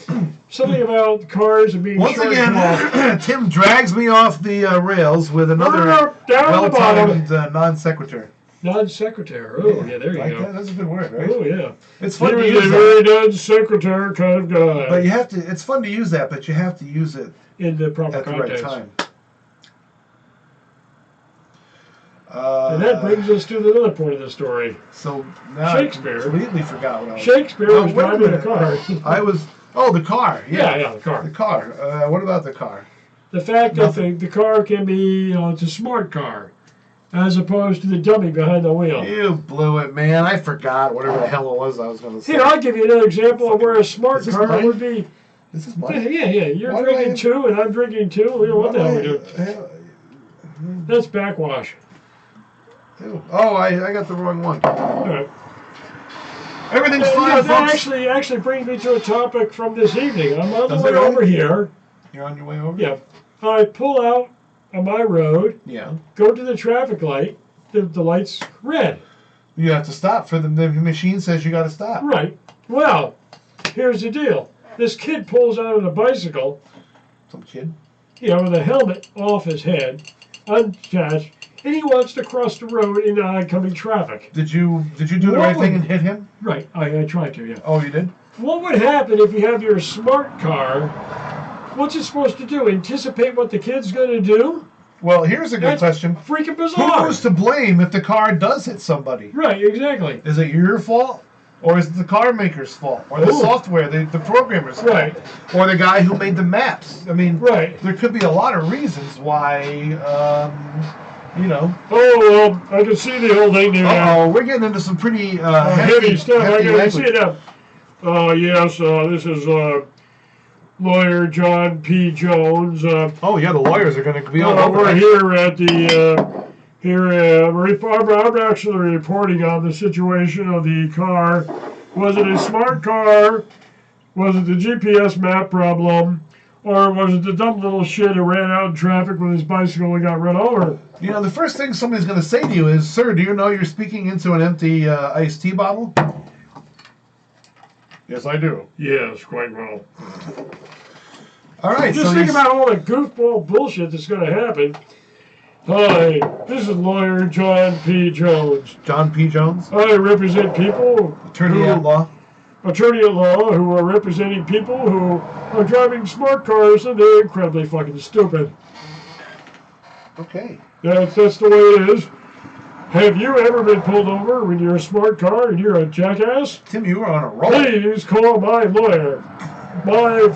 Something about cars and being Once short. again, Tim drags me off the rails with another well-timed non sequitur. Non sequitur. Oh, yeah, there you go. That's a good word, right? Oh, yeah. It's fun to use that. Very non sequitur kind of guy. But you have to. It's fun to use that, but you have to use it in the proper at context. the right time. And that brings us to another point of the story. So now Shakespeare. I completely forgot what I was. Shakespeare was driving a car. I was. Oh, the car. Yeah, the car. The car. What about the car? The fact that the car can be, it's a smart car, as opposed to the dummy behind the wheel. You blew it, man. I forgot whatever the hell it was I was going to say. Here, I'll give you another example of where a smart car would be. This is mine? Yeah. You're drinking two, and I'm drinking two. What the hell are we doing? That's backwash. Ew. Oh, I got the wrong one. All right. Everything's fine, that folks. actually brings me to a topic from this evening. I'm on the way over here. You're on your way over? Yeah. I pull out on my road. Yeah. Go to the traffic light. The light's red. You have to stop. The machine says you got to stop. Right. Well, here's the deal. this kid pulls out on a bicycle. Some kid? Yeah, with a helmet off his head, unattached, and he wants to cross the road in oncoming traffic. Did you do the right thing and hit him? Right, I tried to, yeah. Oh, you did? What would happen if you have your smart car? What's it supposed to do? Anticipate what the kid's going to do? Well, here's a good question. Freaking bizarre. Who's to blame if the car does hit somebody? Right, exactly. Is it your fault? Or is it the car maker's fault? Or the software, the programmer's fault? Right. Or the guy who made the maps? I mean, right. There could be a lot of reasons why, you know. Oh, well, I can see the whole thing there. Uh-oh, we're getting into some pretty heavy stuff. I can language. see it now. Yes, this is lawyer John P. Jones. Oh, yeah, the lawyers are going to be all over. We're here at the... I'm actually reporting on the situation of the car. Was it a smart car? Was it the GPS map problem? Or was it the dumb little shit who ran out in traffic with his bicycle and got run over? You know, the first thing somebody's going to say to you is, sir, do you know you're speaking into an empty iced tea bottle? Yes, I do. Yes, quite well. All right. Just think about all the goofball bullshit that's going to happen. Hi, this is lawyer John P. Jones. John P. Jones? I represent people. Attorney at law Who are representing people who are driving smart cars and they're incredibly fucking stupid. Okay. That's the way it is. Have you ever been pulled over when you're a smart car and you're a jackass? Tim, you were on a roll. Please call my lawyer. My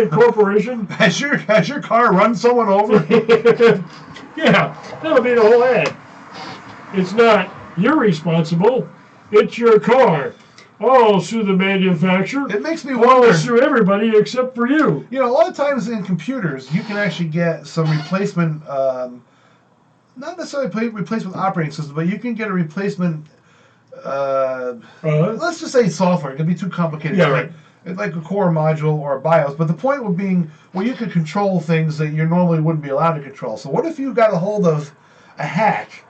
corporation. Has your car run someone over? Yeah, that'll be the whole ad. It's not you're responsible, it's your car. I'll sue the manufacturer. It makes me wonder. I'll sue everybody except for you. You know, a lot of times in computers, you can actually get some replacement, not necessarily replacement operating system, but you can get a replacement, let's just say software. It can be too complicated. Yeah, right. Like a core module or a BIOS. But the point would being, well, you could control things that you normally wouldn't be allowed to control. So what if you got a hold of a hack?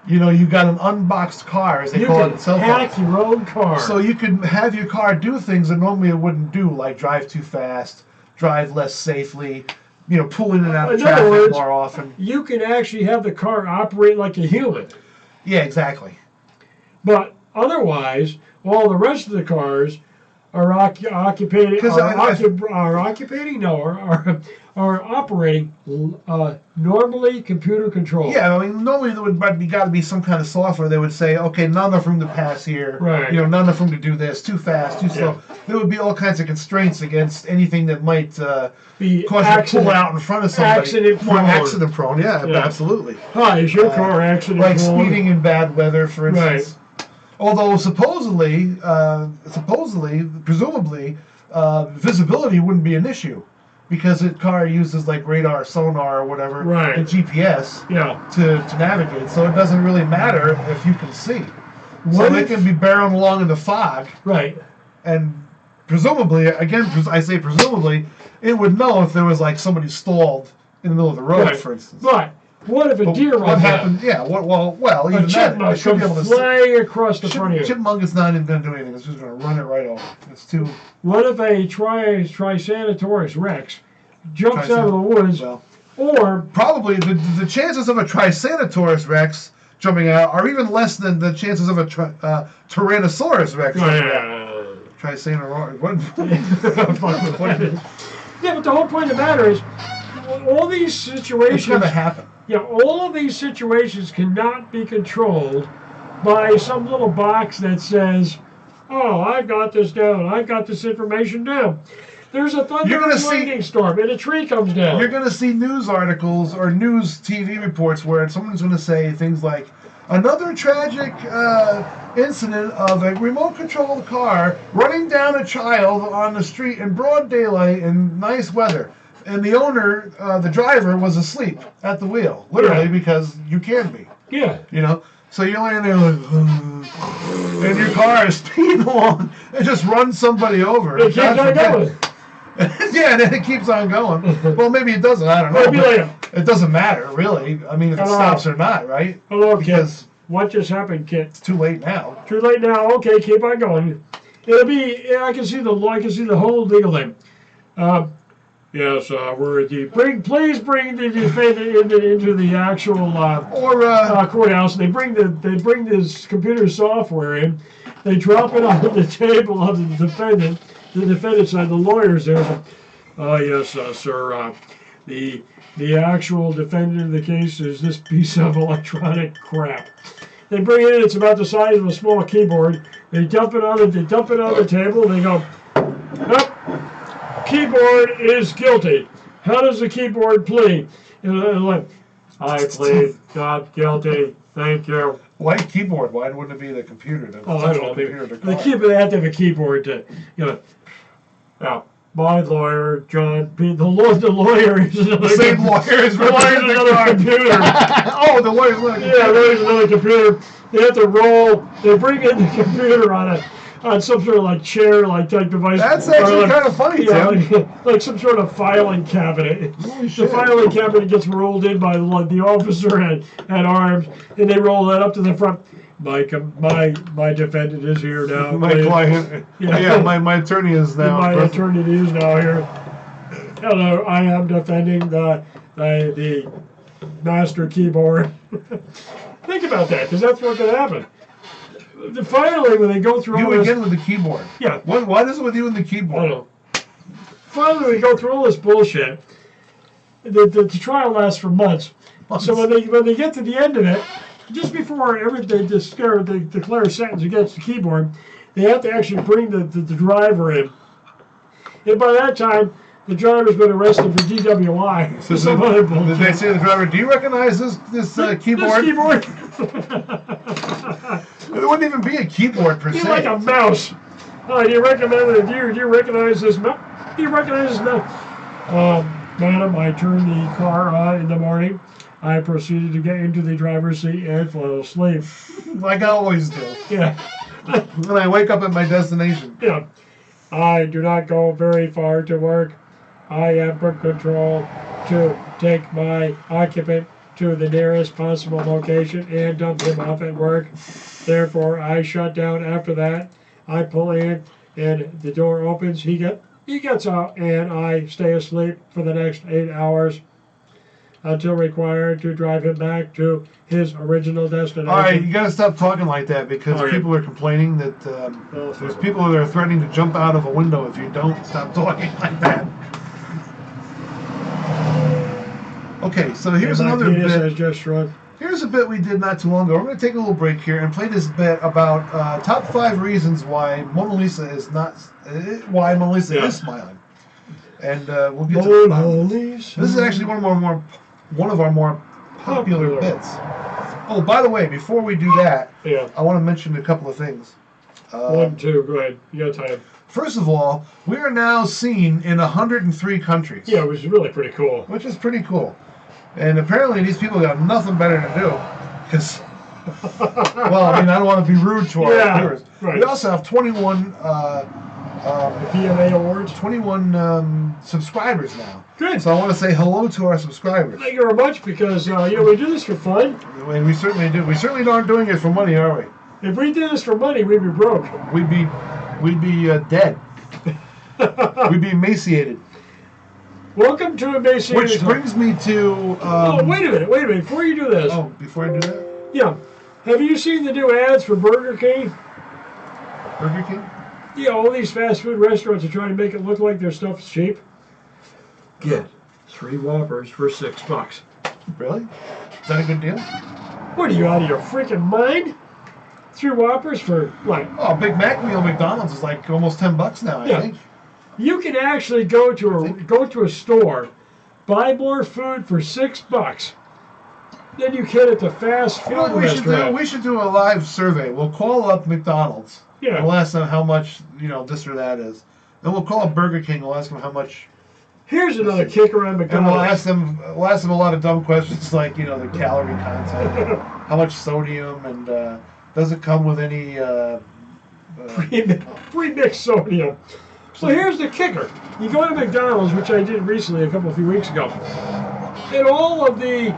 You know, you got an unboxed car, as they call it in cell phones. You can hack your own car. So you can have your car do things that normally it wouldn't do, like drive too fast, drive less safely, you know, pull in and out of traffic more often. You can actually have the car operate like a human. Yeah, exactly. But otherwise, all the rest of the cars are operating normally computer controlled. Yeah, I mean, normally there would got to be some kind of software that would say, okay, not enough room to pass here. Right. You know, not enough room to do this. Too fast, too slow. Yeah. There would be all kinds of constraints against anything that might be cause you to pull out in front of somebody. Accident prone. Yeah, absolutely. Hi, is your car accident prone? Like speeding in bad weather, for instance. Right. Although presumably, visibility wouldn't be an issue, because the car uses like radar, sonar, or whatever, right, and GPS yeah, to navigate. So it doesn't really matter if you can see. So they can be barreling along in the fog, right? And presumably, again, I say presumably, it would know if there was like somebody stalled in the middle of the road, for instance. Right. What if a deer runs happened? Yeah. Well. A chipmunk should be able to fly across the front of you. Chipmunk is not even going to do anything. It's just going to run it right over. It's too. What if a Triceratops Rex jumps out of the woods? Well, or probably the chances of a Triceratops Rex jumping out are even less than the chances of a Tyrannosaurus Rex jumping out. Triceratops. Yeah, but the whole point of the matter is, all these situations. It's going to happen. Yeah, all of these situations cannot be controlled by some little box that says, "Oh, I got this down. I got this information down." There's a thunder and lightning storm, and a tree comes down. You're going to see news articles or news TV reports where someone's going to say things like, "Another tragic incident of a remote-controlled car running down a child on the street in broad daylight in nice weather. And the owner, the driver, was asleep at the wheel, literally, because you can be." Yeah. You know? So you're laying there like, and your car is speeding along and just runs somebody over. It keeps on going. Yeah, and then it keeps on going. Well, maybe it doesn't. I don't know. It doesn't matter, really. I mean, if it stops or not, right? Hello, because Kit. What just happened, Kit? It's too late now. Too late now. Okay, keep on going. It'll be. I can see the whole legal thing. Yes, we're please bring the defendant into the actual courthouse. They bring this computer software in. They drop it on the table of the defendant. The defendant side, the lawyers there. Yes, sir. The actual defendant in the case is this piece of electronic crap. They bring it in. It's about the size of a small keyboard. They dump it on the table. They go, nope. Keyboard is guilty. How does the keyboard plead? I plead not guilty. Thank you. Why keyboard? Why wouldn't it be the computer? I don't know. They have to have a keyboard to, my lawyer, John P. The lawyer is another. The same lawyer is another computer. Oh, the lawyer's another computer. Yeah, there's another computer. They have to roll. They bring in the computer on some sort of chair, type device. That's actually kind of funny, Tim. Like some sort of filing cabinet. The filing cabinet gets rolled in by the officer at arms, and they roll that up to the front. My defendant is here now. My client. Yeah, my attorney is now. My attorney is now here. Hello, I am defending the master keyboard. Think about that, because that's what's going to happen. Finally, when they go through all this... You again with the keyboard. Yeah. What is it with you and the keyboard? I don't know. Finally, we go through all this bullshit. The trial lasts for months. So when they get to the end of it, just before they declare a sentence against the keyboard, they have to actually bring the driver in. And by that time, the driver's been arrested for DWI. So did they say to the driver, do you recognize this keyboard? This keyboard? It wouldn't even be a keyboard per se. You're like a mouse. Do you recognize this mouse? Do you recognize this mouse? Madam, I turned the car on in the morning. I proceeded to get into the driver's seat and fell asleep. Like I always do. Yeah. When I wake up at my destination. Yeah. I do not go very far to work. I am in control to take my occupant to the nearest possible location and dump him off at work. Therefore, I shut down after that. I pull in and the door opens. He gets out and I stay asleep for the next 8 hours until required to drive him back to his original destination. All right, you got to stop talking like that because people are complaining that there's people that are threatening to jump out of a window if you don't stop talking like that. Okay, so here's another bit. Here's a bit we did not too long ago. We're going to take a little break here and play this bit about top 5 reasons why Mona Lisa is is smiling. And we'll get to Mona Lisa. This is actually one of our more popular bits. Oh, by the way, before we do that, I want to mention a couple of things. 1, 2, go ahead. You got time. First of all, we are now seen in 103 countries. Yeah, which is really pretty cool. Which is pretty cool. And apparently these people got nothing better to do. Because, well, I don't want to be rude to our viewers. Right. We also have 21 PMA awards. 21 subscribers now. Good. So I want to say hello to our subscribers. Thank you very much because we do this for fun. And we certainly do. We certainly aren't doing it for money, are we? If we did this for money, we'd be broke. We'd be dead. We'd be emaciated. Welcome to Emaciated. Which brings me to... wait a minute. Before you do this... Oh, before I do that? Yeah. Have you seen the new ads for Burger King? Burger King? Yeah, all these fast food restaurants are trying to make it look like their stuff's cheap. Get 3 Whoppers for $6. Really? Is that a good deal? What, are you out of your freaking mind? 3 Whoppers for, like... Oh, a Big Mac meal at McDonald's is like almost $10 now, I think. You can actually go to a store, buy more food for $6 than you can at the fast food restaurant. We should do a live survey. We'll call up McDonald's. Yeah. We'll ask them how much, this or that is. Then we'll call up Burger King. We'll ask them how much. Here's another kicker on McDonald's. And we'll ask them a lot of dumb questions like, the calorie content, how much sodium, and does it come with any pre-mixed sodium. So here's the kicker. You go to McDonald's, which I did recently a few weeks ago, and all the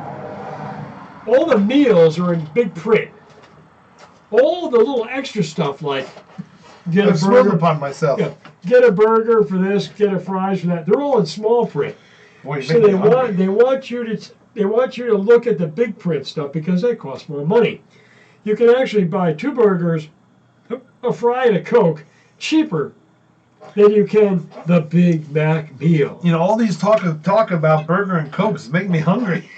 meals are in big print. All the little extra stuff like get I've a burger. swilled upon myself. Yeah, get a burger for this, get a fries for that. They're all in small print. Boy, So they want you to look at the big print stuff because that costs more money. You can actually buy 2 burgers, a fry, and a Coke cheaper than you can the Big Mac meal. You know, all these talk about burger and Cokes make me hungry.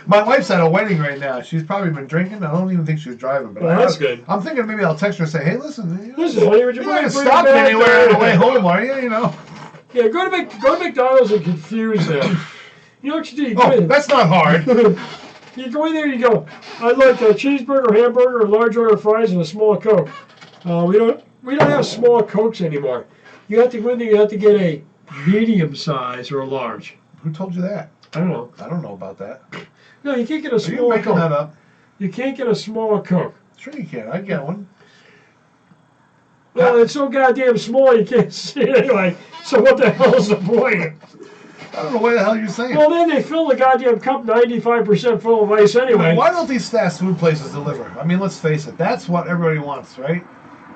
My wife's at a wedding right now. She's probably been drinking. I don't even think she was driving. But that's good. I'm thinking maybe I'll text her and say, hey, listen, honey, would you you're mind not bringing stopping back anywhere on the way home, are you? You know. Yeah, go to McDonald's and confuse them. You know what you do? Oh, that's not hard. You go in there and you go, I'd like a cheeseburger, hamburger, a large order of fries, and a small Coke. We don't have small Cokes anymore. You have to go in there, you have to get a medium size or a large. Who told you that? I don't know. I don't know about that. No, you can't get a small Are you making Coke. that up? You can't get a small Coke. Sure you can. I'd get one. Well, it's so goddamn small you can't see it anyway. So what the hell is the point? I don't know what the hell you're saying. Well, then they fill the goddamn cup 95% full of ice anyway. Why don't these fast food places deliver? I mean, let's face it. That's what everybody wants, right?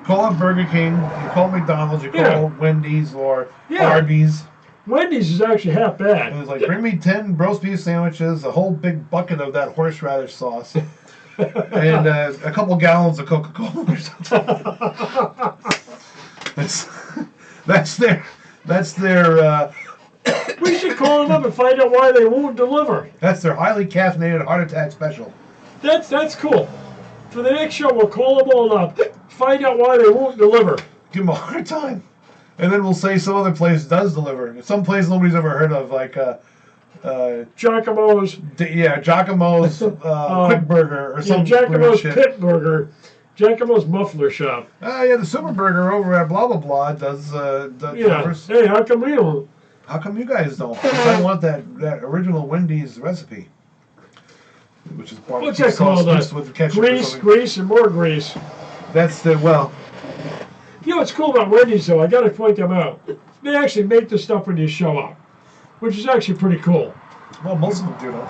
Call it Burger King, you call McDonald's, you call it Wendy's or Arby's. Wendy's is actually half bad. It was like, bring me 10 roast beef sandwiches, a whole big bucket of that horseradish sauce, and a couple gallons of Coca-Cola or something. That's their we should call them up and find out why they won't deliver. That's their highly caffeinated heart attack special. That's cool. For the next show, we'll call them all up, find out why they won't deliver. Give them a hard time. And then we'll say some other place does deliver. Some place nobody's ever heard of, like Giacomo's. Giacomo's Quick Burger or something. Giacomo's Pit Burger. Giacomo's Muffler Shop. The Super Burger over at blah blah blah does delivers. Hey, how come we don't? How come you guys don't? Because I want that original Wendy's recipe, which is what's that called? With ketchup Grease, and more grease. That's You know what's cool about Wendy's, though? I got to point them out. They actually make the stuff when you show up, which is actually pretty cool. Well, most of them do, don't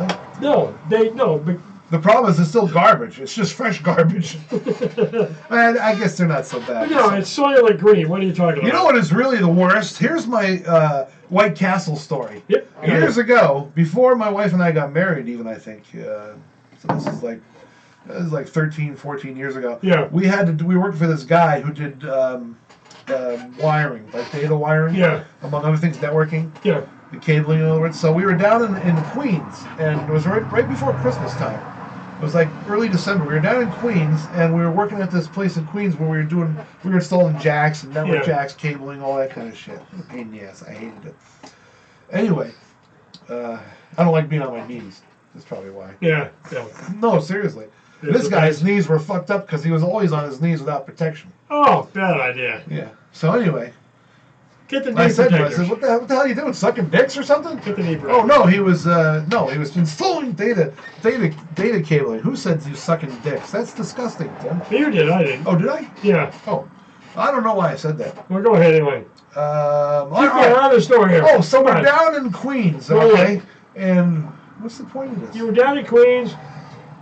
they? No, but the problem is it's still garbage. It's just fresh garbage. And I guess they're not so bad. No, it's Soylent Green. What are you talking about? You know what is really the worst? Here's my White Castle story. Yep. Years ago, before my wife and I got married, even I think. So this is like 13, 14 years ago. Yeah. We worked for this guy who did wiring, like data wiring. Yeah. Among other things, networking. Yeah. The cabling, in other words. So we were down in Queens, and it was right before Christmas time. It was like early December. We were down in Queens, and we were working at this place in Queens where we were installing jacks and network jacks, cabling, all that kind of shit. Pain in the ass. I hated it. Anyway, I don't like being on my knees. That's probably why. Yeah. No, seriously. This guy's knees were fucked up because he was always on his knees without protection. Oh, bad idea. Yeah. So anyway, get the knee protectors. protectors. I said, what the hell are you doing? Sucking dicks or something? Get the knee protectors. Oh no, he was installing data cabling. Who said you sucking dicks? That's disgusting, Tim. You did. I didn't. Oh, did I? Yeah. Oh, I don't know why I said that. Well, go ahead anyway. Another story here. Oh, so we're down in Queens, okay? And what's the point of this? You were down in Queens,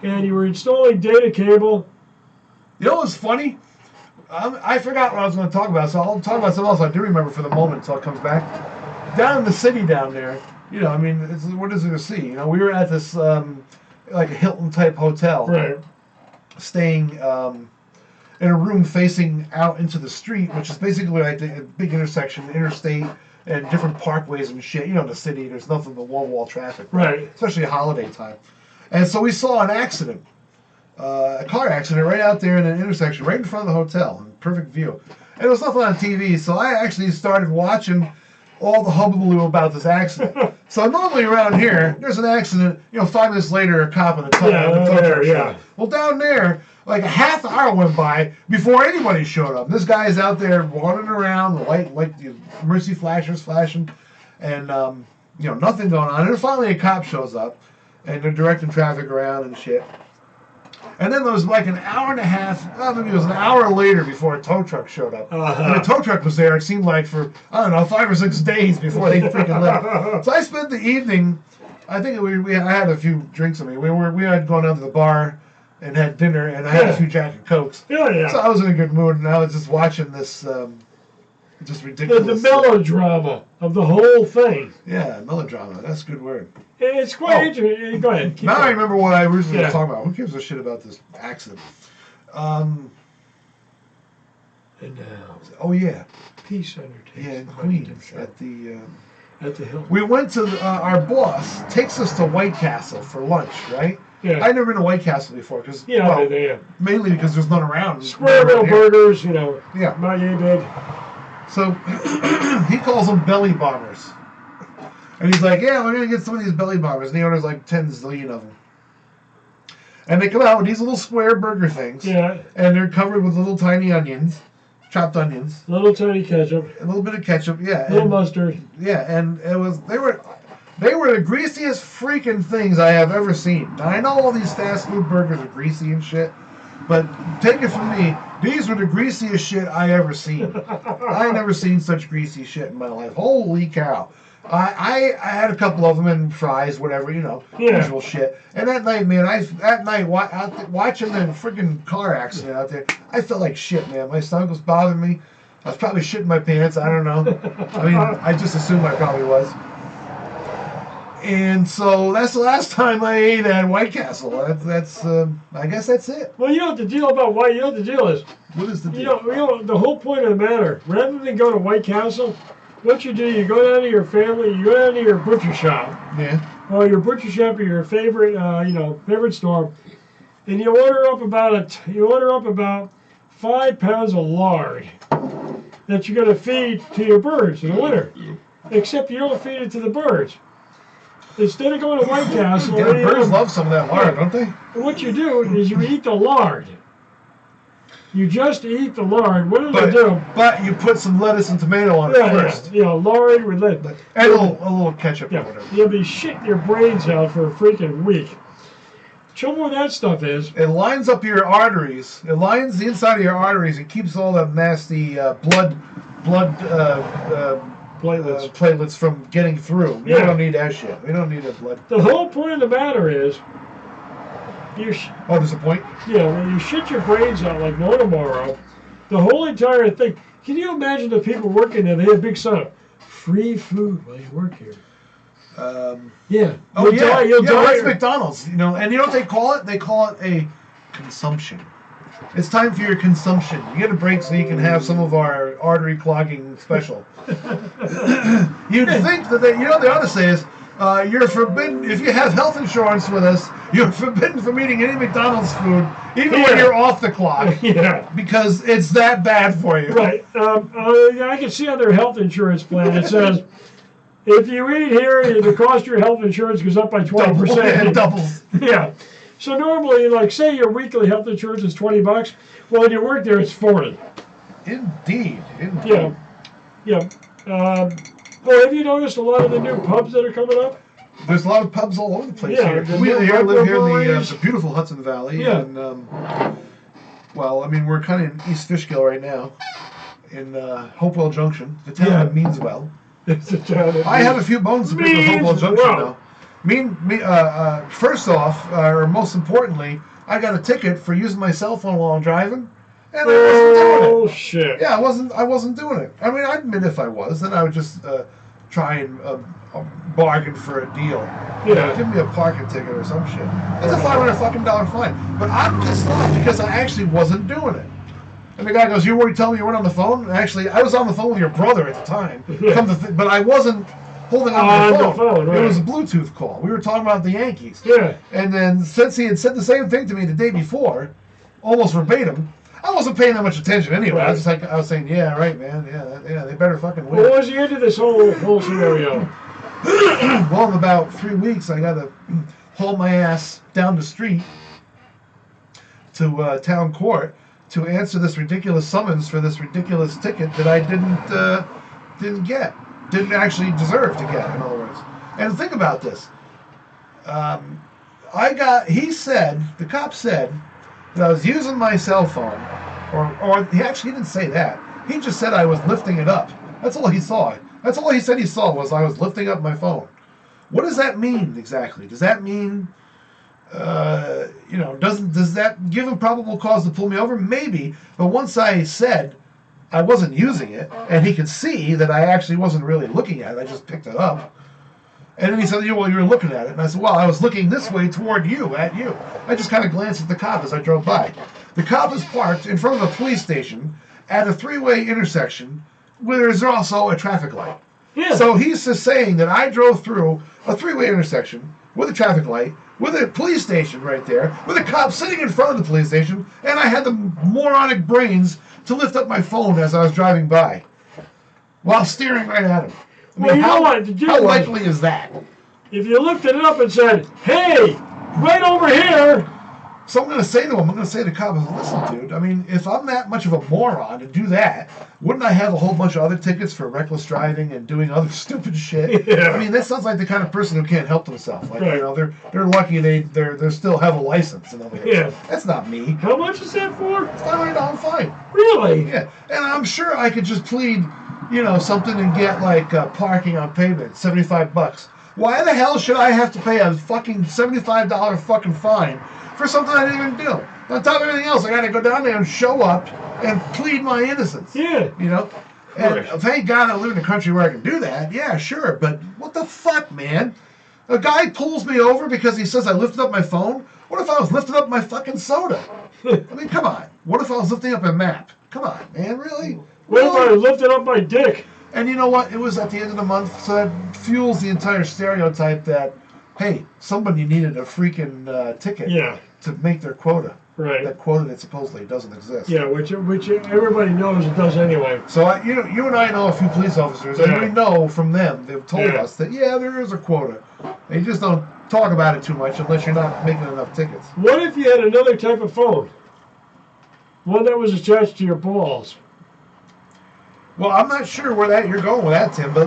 and you were installing data cable. You know what's funny? I forgot what I was going to talk about, so I'll talk about something else I do remember for the moment until it comes back. Down in the city down there, I mean, what is there to see? We were at this, like a Hilton-type hotel. Right. Staying in a room facing out into the street, which is basically like a big intersection, interstate, and different parkways and shit. In the city, there's nothing but wall-to-wall traffic. Right. Especially at holiday time. And so we saw an accident. A car accident right out there in an intersection, right in front of the hotel, in perfect view. And there was nothing on TV, so I actually started watching all the hullabaloo about this accident. So normally around here, there's an accident, 5 minutes later, a cop in the tow truck showed up. Well, down there, like a half hour went by before anybody showed up. This guy is out there wandering around, the emergency flashers flashing, and nothing going on. And then finally a cop shows up, and they're directing traffic around and shit. And then there was like an hour and a half, maybe it was an hour later before a tow truck showed up. And the tow truck was there, it seemed like for, 5 or 6 days before they freaking left. So I spent the evening, I think I had a few drinks on me. We had gone down to the bar and had dinner, and I had a few Jack and Cokes. Yeah. So I was in a good mood, and I was just watching this just ridiculous. The melodrama of the whole thing. Yeah, melodrama. That's a good word. It's quite interesting. Go ahead. Now I remember what I originally was talking about. Who gives a shit about this accident? And now. Oh yeah. Peace undertakes. Yeah, in Queens at the Hill. We went to our boss takes us to White Castle for lunch, right? Yeah. I'd never been to White Castle before because mainly because there's none around. Square Bill burgers, you know. Yeah. Not yay big. So he calls them belly bombers, and he's like, "Yeah, we're gonna get some of these belly bombers." And he orders like 10 zillion of them, and they come out with these little square burger things. Yeah. And they're covered with little tiny onions. Chopped onions, little tiny ketchup, a little bit of ketchup, little mustard, and they were the greasiest freaking things I have ever seen. Now I know all these fast food burgers are greasy and shit, but take it from me, these were the greasiest shit I ever seen. I never seen such greasy shit in my life. Holy cow! I had a couple of them and fries, whatever, usual shit. And that night, man, watching the freaking car accident out there, I felt like shit, man. My stomach was bothering me. I was probably shitting my pants. I don't know. I mean, I just assumed I probably was. And so that's the last time I ate at White Castle. That's I guess that's it. Well, you know what the deal about White. You know what the deal is. What is the deal? You know the whole point of the matter. Rather than go to White Castle, what you do, you go down to your family, you go down to your butcher shop. Yeah. Or your butcher shop or your favorite, favorite store, and you order up about 5 pounds of lard that you're going to feed to your birds in the winter. Except you don't feed it to the birds. Instead of going to White Castle, yeah, birds love some of that lard, don't they? What you do is you eat the lard. You just eat the lard. What do they do? But you put some lettuce and tomato on it first. Yeah, lard with lettuce. And a little ketchup or whatever. You'll be shitting your brains out for a freaking week. Trouble with that stuff is... It lines up your arteries. It lines the inside of your arteries and keeps all that nasty platelets from getting through. We don't need that shit. We don't need that blood. The whole point of the matter is... there's a point? Yeah, when you shit your brains out like no tomorrow, the whole entire thing... Can you imagine the people working there? They have a big sign up. Free food while you work here. Yeah. That's McDonald's. And you know what they call it? They call it a consumption. It's time for your consumption. You get a break so you can have some of our artery clogging special. You'd think that they ought to say is, you're forbidden, if you have health insurance with us, you're forbidden from eating any McDonald's food, even when you're off the clock. Because it's that bad for you. Right. I can see on their health insurance plan it says, if you eat here, the cost of your health insurance goes up by 20%. It doubles. Yeah. So normally, like, say your weekly health insurance is $20. Well, when you work there, it's $40. Indeed. Yeah. Well, have you noticed a lot of the new pubs that are coming up? There's a lot of pubs all over the place here. We live here in the beautiful Hudson Valley. Yeah. And, we're kind of in East Fishkill right now, in Hopewell Junction, the town of Meanswell. I have a few bones to pick with Hopewell Junction now. First off, or most importantly, I got a ticket for using my cell phone while I'm driving, and I wasn't doing it. Oh shit! Yeah, I wasn't doing it. I mean, I'd admit if I was, then I would just try and bargain for a deal. Yeah. Give me a parking ticket or some shit. That's a $500 fine. But I'm pissed off because I actually wasn't doing it. And the guy goes, "You were telling me you weren't on the phone?" And actually, I was on the phone with your brother at the time. Yeah. But I wasn't holding on the phone. Right. It was a Bluetooth call. We were talking about the Yankees. Yeah. And then since he had said the same thing to me the day before, almost verbatim, I wasn't paying that much attention anyway. Right. I was saying, "Yeah, right, man. Yeah, they better fucking win." What was the end of this whole scenario? Well, in about 3 weeks, I got to haul my ass down the street to town court to answer this ridiculous summons for this ridiculous ticket that I didn't actually deserve to get, in other words. And think about this. The cop said that I was using my cell phone, or he actually didn't say that. He just said I was lifting it up. That's all he saw. That's all he said he saw was I was lifting up my phone. What does that mean exactly? Does that mean does that give him probable cause to pull me over? Maybe. But once I said I wasn't using it, and he could see that I actually wasn't really looking at it, I just picked it up. And then he said, well, you were looking at it. And I said, well, I was looking this way toward you, at you. I just kind of glanced at the cop as I drove by. The cop is parked in front of a police station at a three-way intersection where there's also a traffic light. Yeah. So he's just saying that I drove through a three-way intersection with a traffic light, with a police station right there, with a cop sitting in front of the police station, and I had the moronic brains to lift up my phone as I was driving by while staring right at him. Well, you know what? How likely is that? If you lifted it up and said, hey, right over here. So I'm going to say to him, I'm going to say to the cop, listen, dude, I mean, if I'm that much of a moron to do that, wouldn't I have a whole bunch of other tickets for reckless driving and doing other stupid shit? Yeah. I mean, that sounds like the kind of person who can't help themselves. Like, right. They're lucky they still have a license. Yeah. That's not me. How much is that for? $500 fine. Really? Yeah. And I'm sure I could just plead, something and get like parking on pavement, $75. Why the hell should I have to pay a fucking $75 fucking fine for something I didn't even do? On top of everything else, I got to go down there and show up and plead my innocence. Yeah. And right. Thank God I live in a country where I can do that. Yeah, sure. But what the fuck, man? A guy pulls me over because he says I lifted up my phone? What if I was lifting up my fucking soda? I mean, come on. What if I was lifting up a map? Come on, man. Really? What if I lifted up my dick? And you know what? It was at the end of the month, so that fuels the entire stereotype that, hey, somebody needed a freaking ticket to make their quota. Right. That quota that supposedly doesn't exist. Yeah, which everybody knows it does anyway. So you and I know a few police officers, and we know from them, they've told us that, there is a quota. They just don't talk about it too much unless you're not making enough tickets. What if you had another type of phone? One that was attached to your balls. Well, I'm not sure where you're going with that, Tim, but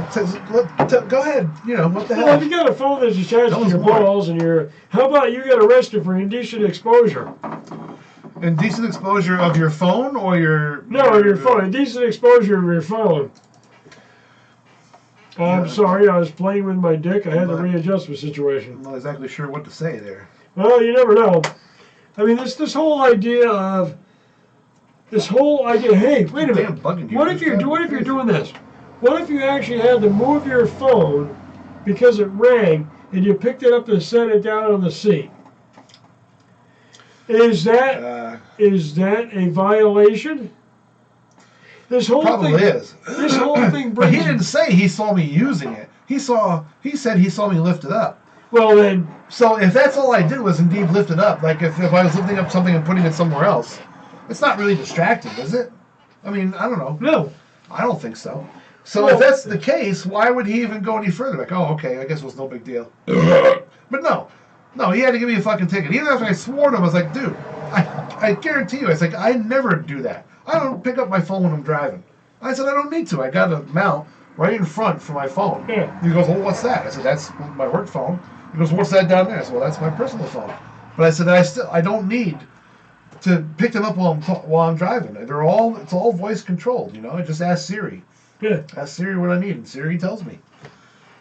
go ahead. What the hell? Well, if you got a phone that's attached to your balls and how about you get arrested for indecent exposure? Indecent exposure of your phone or your... No, your phone. Indecent exposure of your phone. I'm sorry, I was playing with my dick. I had to readjust the situation. I'm not exactly sure what to say there. Well, you never know. I mean, this whole idea, hey, wait a minute. What if you're doing this? What if you actually had to move your phone because it rang and you picked it up and set it down on the seat? Is that a violation? This whole probably thing is. This whole thing brings. But he didn't say he saw me using it. He said he saw me lift it up. Well then, so if that's all I did was indeed lift it up, like if I was lifting up something and putting it somewhere else, it's not really distracting, is it? I mean, I don't know. No, I don't think so. So if that's the case, why would he even go any further? Like, oh, okay, I guess it was no big deal. But no, he had to give me a fucking ticket. Even after I swore to him, I was like, dude, I guarantee you, I was like, I never do that. I don't pick up my phone when I'm driving. I said, I don't need to. I got a mount right in front for my phone. Yeah. He goes, well, what's that? I said, that's my work phone. He goes, what's that down there? I said, well, that's my personal phone. But I said, I don't need to pick them up while I'm driving. It's all voice controlled. I just ask Siri. Yeah. Ask Siri what I need, and Siri tells me.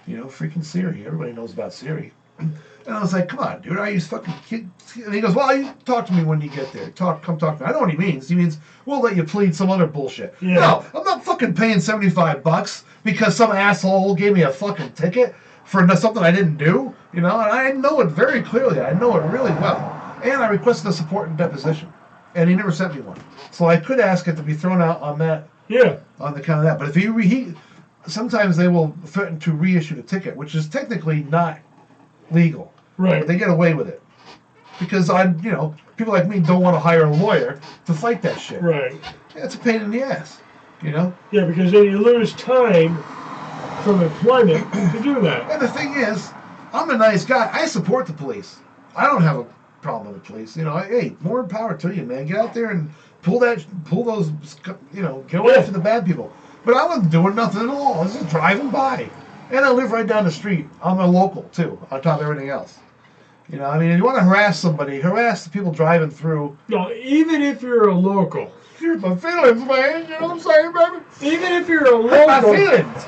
Freaking Siri. Everybody knows about Siri. And I was like, come on, dude, are you fucking kidding? And he goes, well, you talk to me when you get there. Come talk to me. I know what he means. He means, we'll let you plead some other bullshit. Yeah. No, I'm not fucking paying $75 because some asshole gave me a fucking ticket for something I didn't do. And I know it very clearly. I know it really well. And I requested a support and deposition. And he never sent me one. So I could ask it to be thrown out on that. Yeah. On the count of that. But if he sometimes they will threaten to reissue the ticket, which is technically not legal. Right. But they get away with it. Because people like me don't want to hire a lawyer to fight that shit. Right. Yeah, it's a pain in the ass. Yeah, because then you lose time from employment to do that. And the thing is, I'm a nice guy. I support the police. I don't have a problem with the police. Hey, more power to you, man. Get out there and pull those, get away from the bad people. But I wasn't doing nothing at all. I was just driving by. And I live right down the street. I'm a local, too, on top of everything else. If you want to harass somebody, harass the people driving through. No, even if you're a local. Here's my feelings, man. You know what I'm saying, baby? Even if you're a local. My feelings.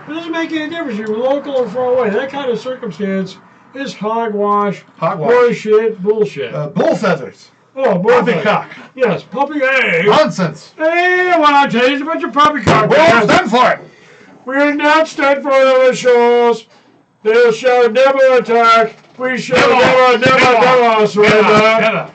It doesn't make any difference. You're local or far away. That kind of circumstance is hogwash, Hogwash. horseshit, bullshit. Bull feathers. Oh, boy. Poppycock. Yes, puppy. Nonsense. Hey, what I tell you is a bunch of poppycock. We're all done for it. We're not stand for the shows. They shall never attack. We shall never surrender.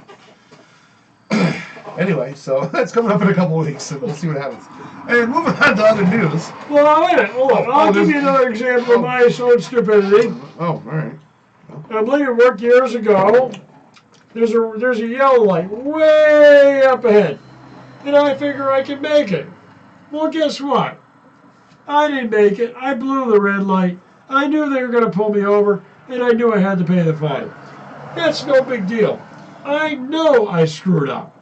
Anyway, so that's coming up in a couple of weeks, and we'll see what happens. And moving on to other news. Well, wait a minute. Hold on. I'll give you another example of my own stupidity. Oh, all right. I'm leaving work years ago. There's a yellow light way up ahead, and I figure I can make it. Well, guess what? I didn't make it. I blew the red light. I knew they were going to pull me over, and I knew I had to pay the fine. That's no big deal. I know I screwed up.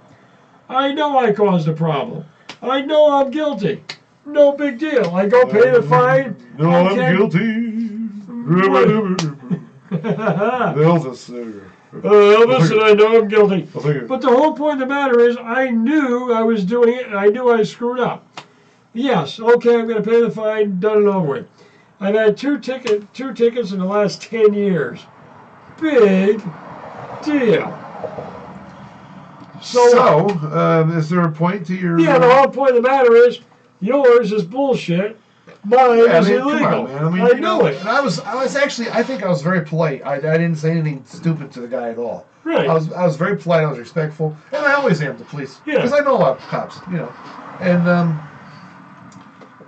I know I caused a problem. I know I'm guilty. No big deal. I go pay the fine. No, I'm guilty. Elvis. Elvis, and I know I'm guilty. But the whole point of the matter is I knew I was doing it, and I knew I screwed up. Yes, okay, I'm going to pay the fine, done and over with. I've had two tickets in the last 10 years. Big deal. So, is there a point to your... Yeah, the whole point of the matter is, yours is bullshit. Mine is illegal. Come on, man. I know it. And I was actually, I think I was very polite. I didn't say anything stupid to the guy at all. Right. I was very polite. I was respectful, and I always am to police. Yeah. Because I know a lot of cops, you know.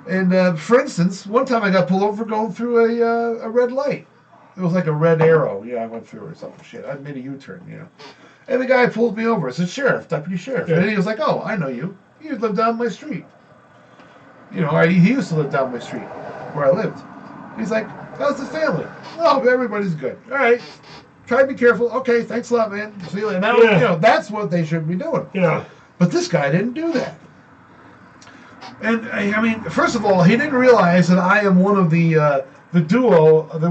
And for instance, one time I got pulled over for going through a red light. It was like a red arrow. Yeah, I went through or something. Shit, I made a U-turn, you know. And the guy pulled me over. I said, "Sheriff, deputy sheriff." Yeah. And he was like, "Oh, I know you. You live down my street." You know, he used to live down my street where I lived. He's like, "How's the family?" "Oh, everybody's good." "All right. Try to be careful." "Okay, thanks a lot, man. See you later." Now, you know, that's what they should be doing. Yeah. But this guy didn't do that. And I mean, first of all, he didn't realize that I am one of the duo of the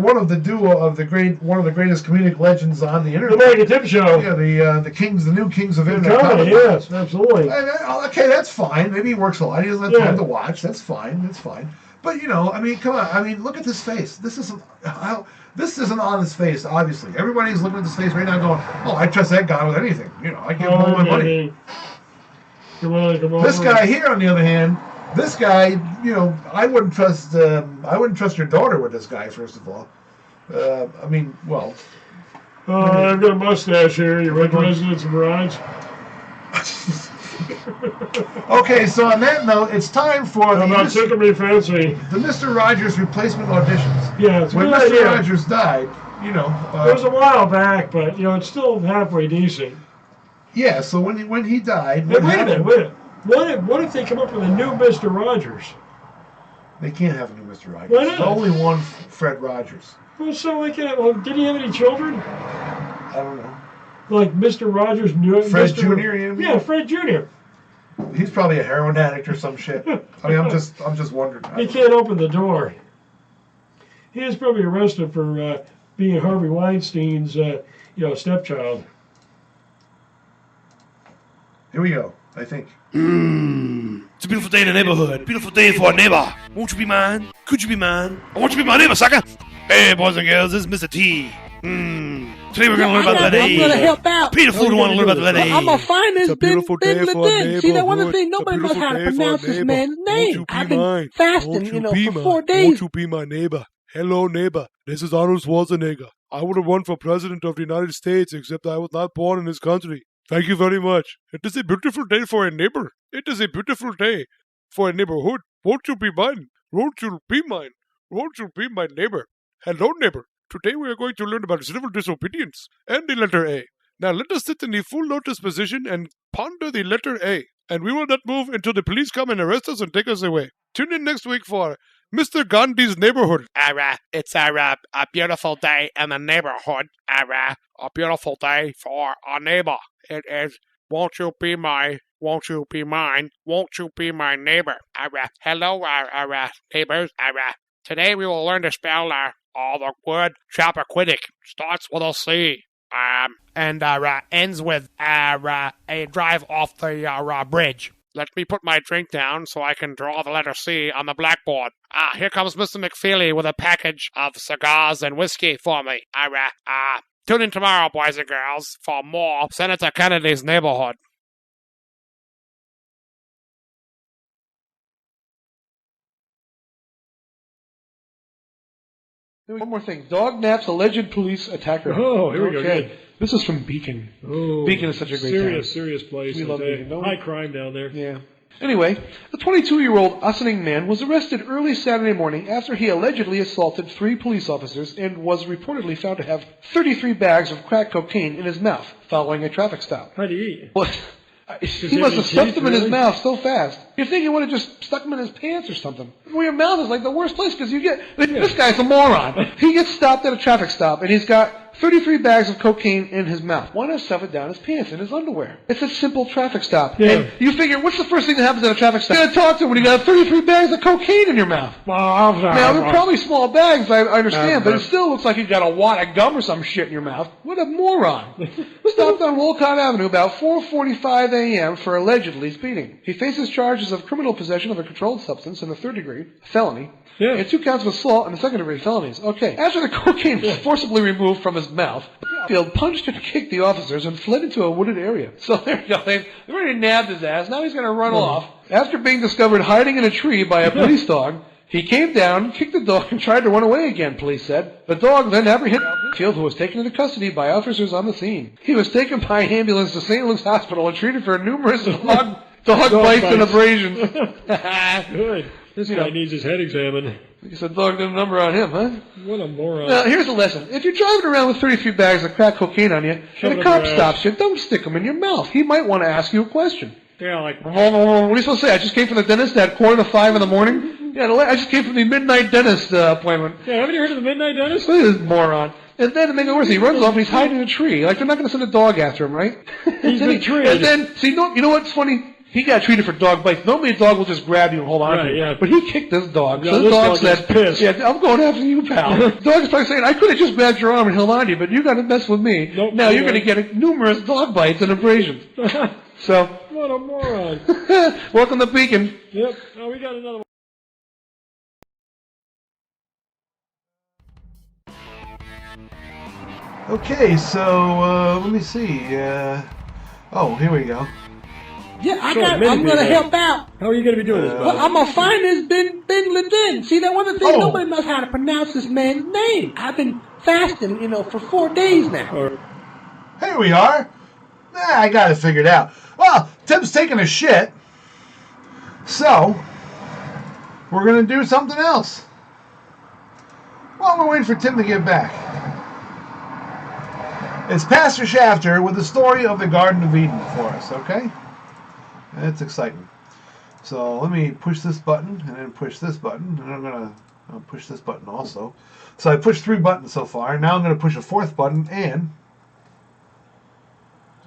greatest comedic legends on the internet. The Mike and Tim Show. Yeah, the new kings of internet comedy. Yes, absolutely. Okay, that's fine. Maybe he works a lot. He doesn't have time to watch. That's fine. That's fine. But you know, I mean, come on. I mean, look at this face. This isn't on his face. Obviously, everybody's looking at this face right now, going, "Oh, I trust that guy with anything." You know, I give him all my money. This guy here, on the other hand. This guy, you know, I wouldn't trust your daughter with this guy. First of all, I mean, well. I've got a mustache here. You went to residence garage. Okay, so on that note, it's time for the Mr. Rogers replacement auditions. Yeah, it's when Mr. Rogers died, you know. It was a while back, but you know, it's still halfway decent. Yeah. So when he died, wait a minute. What if they come up with a new Mr. Rogers? They can't have a new Mr. Rogers. Why not? There's only one Fred Rogers. Well, so they can't. Well, did he have any children? I don't know. Like Mr. Rogers knew Fred Jr. Yeah, Fred Jr. He's probably a heroin addict or some shit. I mean, I'm just wondering. He can't open the door. He was probably arrested for being Harvey Weinstein's, stepchild. Here we go. I think. It's a beautiful day in the neighborhood. Beautiful day for a neighbor. Won't you be mine? Could you be mine? I want you to be my neighbor, sucker. Hey, boys and girls, this is Mr. T. Today we're going to learn about the letter A. I'm going to help out. Peter Food want to learn about the letter A. I'm going to find this Ben Laden. See, that one of the things, nobody knows how to pronounce this man's name. I've been fasting, for 4 days. Won't you be my neighbor? Hello, neighbor. This is Arnold Schwarzenegger. I would have run for president of the United States, except I was not born in this country. Thank you very much. It is a beautiful day for a neighbor. It is a beautiful day for a neighborhood. Won't you be mine? Won't you be mine? Won't you be my neighbor? Hello, neighbor. Today we are going to learn about civil disobedience and the letter A. Now let us sit in the full lotus position and ponder the letter A. And we will not move until the police come and arrest us and take us away. Tune in next week for Mr. Gandhi's Neighborhood. It's a beautiful day in the neighborhood. A beautiful day for a neighbor. It is, won't you be mine? Won't you be my neighbor? Hello, neighbors. Today we will learn to spell the word Chappaquiddick. Starts with a C. And ends with a drive off the bridge. Let me put my drink down so I can draw the letter C on the blackboard. Here comes Mr. McFeely with a package of cigars and whiskey for me. Tune in tomorrow, boys and girls, for more Senator Kennedy's Neighborhood. One more thing. Dog naps alleged police attacker. Oh, here we go. Okay. Good. This is from Beacon. Oh, Beacon is such a great town. Serious place. We love Beacon, don't we? High crime down there. Yeah. Anyway, a 22-year-old Ossining man was arrested early Saturday morning after he allegedly assaulted 3 police officers and was reportedly found to have 33 bags of crack cocaine in his mouth following a traffic stop. How'd he eat? Well, he must have stuffed them in his mouth so fast. You'd think he would have just stuck them in his pants or something. Well, your mouth is like the worst place because you get... This guy's a moron. He gets stopped at a traffic stop and he's got 33 bags of cocaine in his mouth. Why not stuff it down his pants in his underwear? It's a simple traffic stop. Yeah. And you figure, what's the first thing that happens at a traffic stop? You're going to talk to him when you got 33 bags of cocaine in your mouth. Now, they're probably small bags, I understand, but it still looks like you got a wad of gum or some shit in your mouth. What a moron. Stopped on Wolcott Avenue about 4:45 a.m. for allegedly speeding. He faces charges of criminal possession of a controlled substance in the 3rd degree, felony, and 2 counts of assault and the 2nd degree felonies. Okay. After the cocaine was forcibly removed from his mouth, Field punched and kicked the officers and fled into a wooded area. So there you go. They've already nabbed his ass. Now he's going to run off. After being discovered hiding in a tree by a police dog, he came down, kicked the dog, and tried to run away again, police said. The dog then apprehended Field, who was taken into custody by officers on the scene. He was taken by ambulance to St. Luke's Hospital and treated for numerous dog bites and abrasions. Good. This guy needs his head examined. You said dog did a number on him, huh? What a moron. Now, here's a lesson. If you're driving around with 33 bags of crack cocaine on you, and a cop stops you, don't stick them in your mouth. He might want to ask you a question. Yeah, like... What are you supposed to say? I just came from the dentist at 4:45 in the morning? Yeah, I just came from the midnight dentist appointment. Yeah, haven't you heard of the midnight dentist? Look at this moron. And then to make it worse, he runs off and he's hiding in a tree. Like, they're not going to send a dog after him, right? He's been treated. And then, see, you know what's funny? He got treated for dog bites. Normally a dog will just grab you and hold on to you. Yeah. But he kicked this dog. Yeah, So this the dog dog said, is pissed. yeah, I'm going after you, pal. The dog is probably saying, I could have just grabbed your arm and held on to you, but you got to mess with me. Nope, now you're going to get numerous dog bites and abrasions. So, What a moron. welcome to Beacon. Yep. Oh, we got another one. Okay, so let me see. Here we go. Yeah, I'm going to help out. How are you going to be doing this, Bob? I'm going to find this Bin Laden. See, that one of the things, nobody knows how to pronounce this man's name. I've been fasting, for 4 days now. Here we are. I got it figured out. Well, Tim's taking a shit, so we're going to do something else. While we're waiting for Tim to get back. It's Pastor Shafter with the story of the Garden of Eden for us, okay? It's exciting. So let me push this button and then push this button, and I'm going to push this button also. So I pushed 3 buttons so far. Now I'm going to push a 4th button, and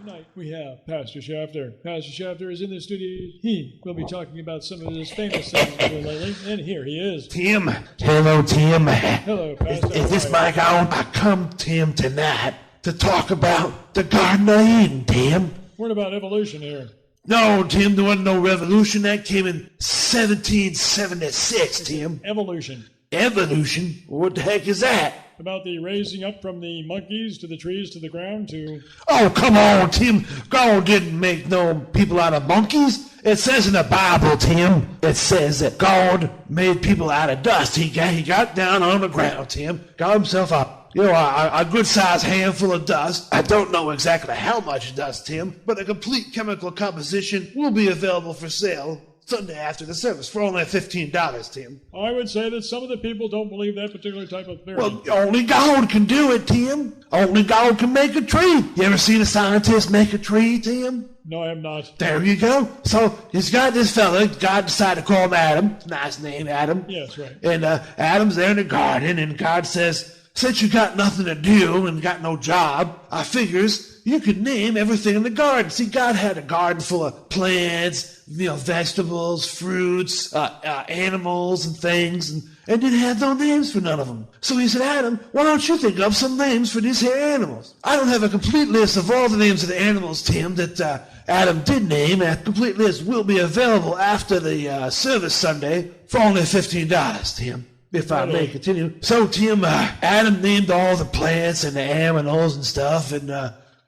Tonight we have Pastor Shafter. Pastor Shafter is in the studio. He will be talking about some of his famous things he's doing lately, and here he is. Tim. Hello, Tim. Hello, Pastor. Is this mic on? I come, Tim, tonight to talk about the Garden of Eden, Tim. What about evolution here? No, Tim, there wasn't no revolution. That came in 1776, Tim. Evolution. Evolution? What the heck is that? About the raising up from the monkeys to the trees to the ground to... Oh, come on, Tim. God didn't make no people out of monkeys. It says in the Bible, Tim, it says that God made people out of dust. He got down on the ground, Tim, got himself a good-sized handful of dust. I don't know exactly how much dust, Tim, but a complete chemical composition will be available for sale Sunday after the service for only $15, Tim. I would say that some of the people don't believe that particular type of theory. Well, only God can do it, Tim. Only God can make a tree. You ever seen a scientist make a tree, Tim? No, I have not. There you go. So he's got this fella. God decided to call him Adam. Nice name, Adam. Yes, right. And Adam's there in the garden, and God says, since you got nothing to do and got no job, I figures you could name everything in the garden. See, God had a garden full of plants, vegetables, fruits, animals and things, and didn't have no names for none of them. So he said, Adam, why don't you think up some names for these here animals? I don't have a complete list of all the names of the animals, Tim, that Adam did name, a complete list will be available after the service Sunday for only $15, Tim. If I may continue. So, Tim, Adam named all the plants and the animals and stuff, and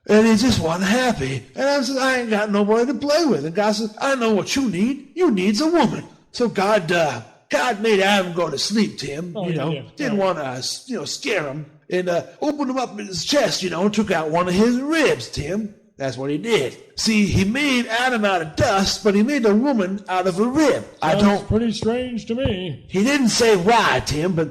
he just wasn't happy. And I said, I ain't got nobody to play with. And God said, I know what you need. You needs a woman. So God made Adam go to sleep, Tim. Didn't want to, scare him. And opened him up in his chest, and took out one of his ribs, Tim. That's what he did. See, he made Adam out of dust, but he made a woman out of a rib. Sounds pretty strange to me. He didn't say why, Tim, but,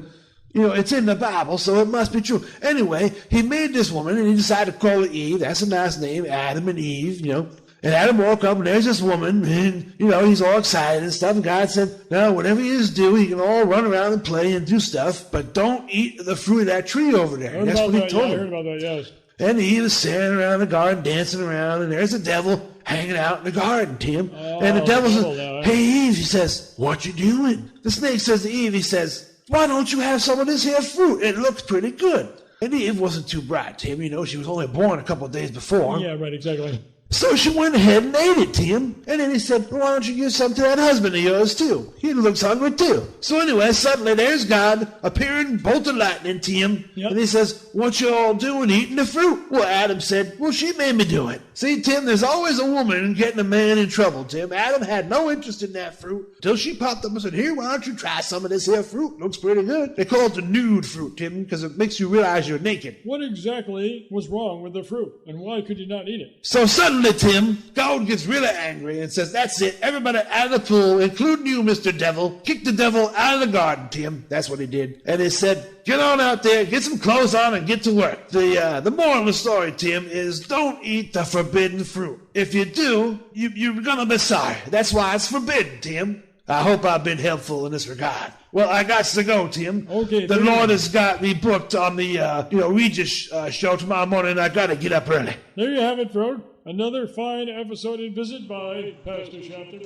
it's in the Bible, so it must be true. Anyway, he made this woman, and he decided to call her Eve. That's a nice name, Adam and Eve, And Adam woke up, and there's this woman, and, he's all excited and stuff. And God said, now, whatever you do, you can all run around and play and do stuff, but don't eat the fruit of that tree over there. And that's what he told I him. heard about that, yes. And Eve was standing around the garden, dancing around, and there's the devil hanging out in the garden, Tim. And the devil says, hey, Eve, he says, what you doing? The snake says to Eve, he says, why don't you have some of this here fruit? It looks pretty good. And Eve wasn't too bright, Tim. She was only born a couple of days before. Yeah, right, exactly. So she went ahead and ate it, Tim. And then he said, well, why don't you give some to that husband of yours, too? He looks hungry, too. So anyway, suddenly there's God appearing, bolt of lightning, Tim. Yep. And he says, what you all doing eating the fruit? Well, Adam said, well, she made me do it. See, Tim, there's always a woman getting a man in trouble, Tim. Adam had no interest in that fruit until she popped up and said, here, why don't you try some of this here fruit? Looks pretty good. They call it the nude fruit, Tim, because it makes you realize you're naked. What exactly was wrong with the fruit, and why could you not eat it? So suddenly, Tim, God gets really angry and says, that's it, everybody out of the pool, including you, Mr. Devil. Kick the devil out of the garden, Tim. That's what he did. And he said, get on out there, get some clothes on, and get to work. The moral of the story, Tim, is don't eat the forbidden fruit. If you do, you're going to be sorry. That's why it's forbidden, Tim. I hope I've been helpful in this regard. Well, I got to go, Tim. Okay. The Lord has got me booked on the, Regis show tomorrow morning, and I got to get up early. There you have it, folks. Another fine episode and visit by Pastor Shafter.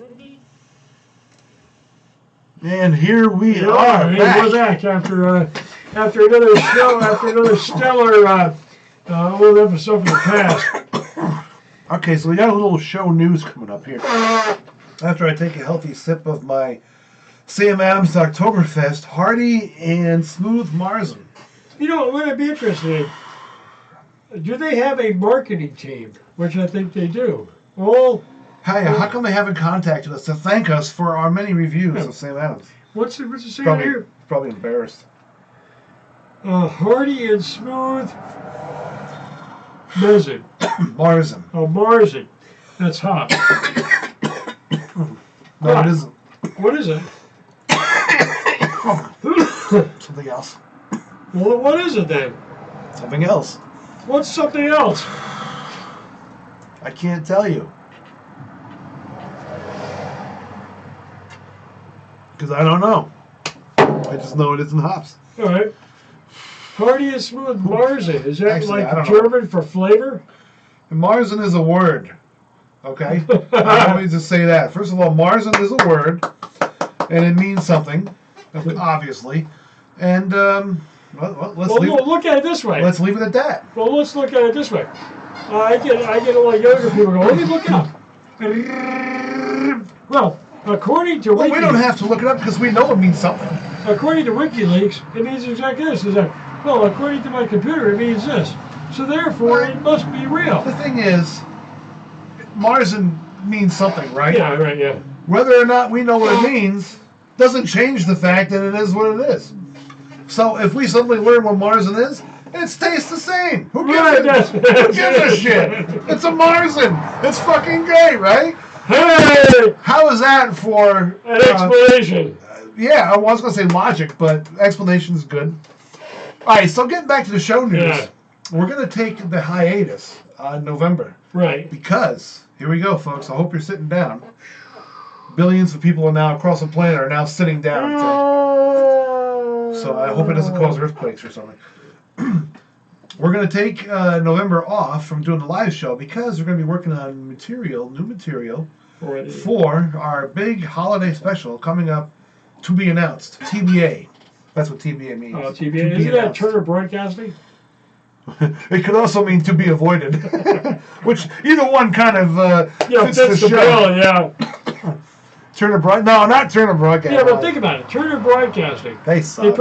And here we are. We're back after another show, after another stellar little episode from the past. Okay, so we got a little show news coming up here. After I take a healthy sip of my Sam Adams Oktoberfest, hearty and smooth Marzen. Wouldn't it be interesting? Do they have a marketing team? Which I think they do. Well, how come they haven't contacted us to thank us for our many reviews of Sam Adams? What's it saying here? Probably embarrassed. Hearty and smooth Marzen. Marzen. Oh, Marzen. That's hot. No, it isn't. What is it? Something else. Well, what is it then? Something else. What's something else? I can't tell you. Because I don't know. I just know it isn't hops. All right. Hearty and smooth Marzen. Is that Actually, like German for flavor? Marzen is a word. Okay? Let me just say that. First of all, Marzen is a word, and it means something, obviously. And, look at it this way. Let's leave it at that. Well, let's look at it this way. I get a lot of younger people go, let me look it up. Well, according to we don't have to look it up because we know it means something. According to WikiLeaks, it means exactly this. Well, according to my computer, it means this. So therefore, it must be real. The thing is, Marzen means something, right? Yeah, right, yeah. Whether or not we know what it means doesn't change the fact that it is what it is. So if we suddenly learn what Marzen is, it tastes the same. Who gives a shit? It's a Marzen. It's fucking great, right? Hey! How is that for an explanation? Yeah, I was going to say logic, but explanation is good. All right, so getting back to the show news, we're going to take the hiatus in November. Right. Because, here we go, folks. I hope you're sitting down. Billions of people are now across the planet are now sitting down. So I hope it doesn't cause earthquakes or something. We're going to take November off from doing the live show because we're going to be working on new material for our big holiday special coming up to be announced. TBA. That's what TBA means. Oh, TBA. Isn't that Turner Broadcasting? It could also mean to be avoided, which either one kind of fits the show. Bill, yeah. Turner No, not Turner Broadcasting. Yeah, but think about it. Turner Broadcasting. They suck. They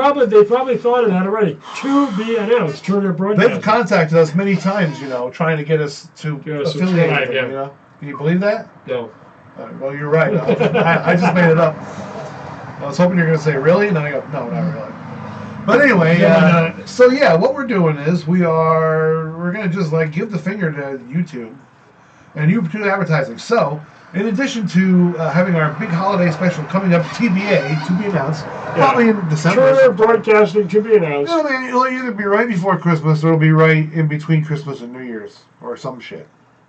probably thought of that already. To be announced, Turner Broadcasting. They've contacted us many times, trying to get us to affiliate with them, yeah. Can you believe that? No. Well, you're right. I just made it up. I was hoping you were going to say, really? And then I go, no, not really. But anyway, so yeah, what we're doing is we're going to just give the finger to YouTube and YouTube advertising. So, in addition to having our big holiday special coming up, TBA, to be announced, probably in December. Turner Broadcasting to be announced. It'll either be right before Christmas or it'll be right in between Christmas and New Year's or some shit.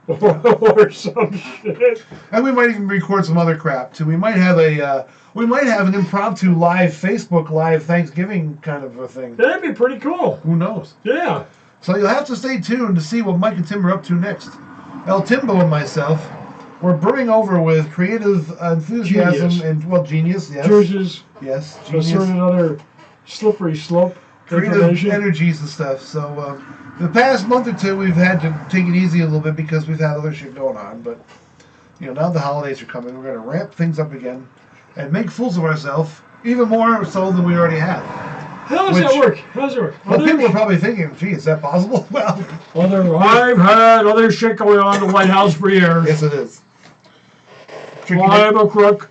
Or some shit. And we might even record some other crap too. We might have an impromptu live Facebook Live Thanksgiving kind of a thing. That'd be pretty cool. Who knows? Yeah. So you'll have to stay tuned to see what Mike and Tim are up to next. El Timbo and myself, we're brimming over with creative enthusiasm and genius. Yes. Juices. Yes. A certain other slippery slope. Creative energies and stuff. So the past month or two, we've had to take it easy a little bit because we've had other shit going on. But now the holidays are coming. We're going to ramp things up again and make fools of ourselves, even more so than we already have. How does that work? Well, people are probably thinking, gee, is that possible? Well, I've had other shit going on in the White House for years. Yes, it is. I'm a crook,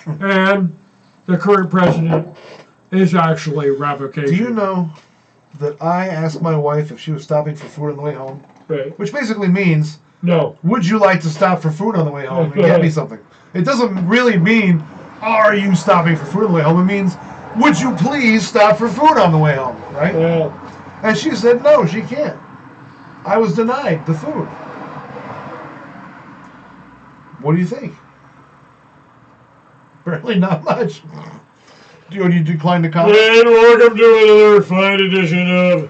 and the current president is actually revocation. Do you know that I asked my wife if she was stopping for food on the way home? Right. Which basically means, no. Would you like to stop for food on the way home and get me something? It doesn't really mean, are you stopping for food on the way home? It means, would you please stop for food on the way home, right? Yeah. And she said, no, she can't. I was denied the food. What do you think? Apparently not much. Do you decline to comment? And welcome to another fine edition of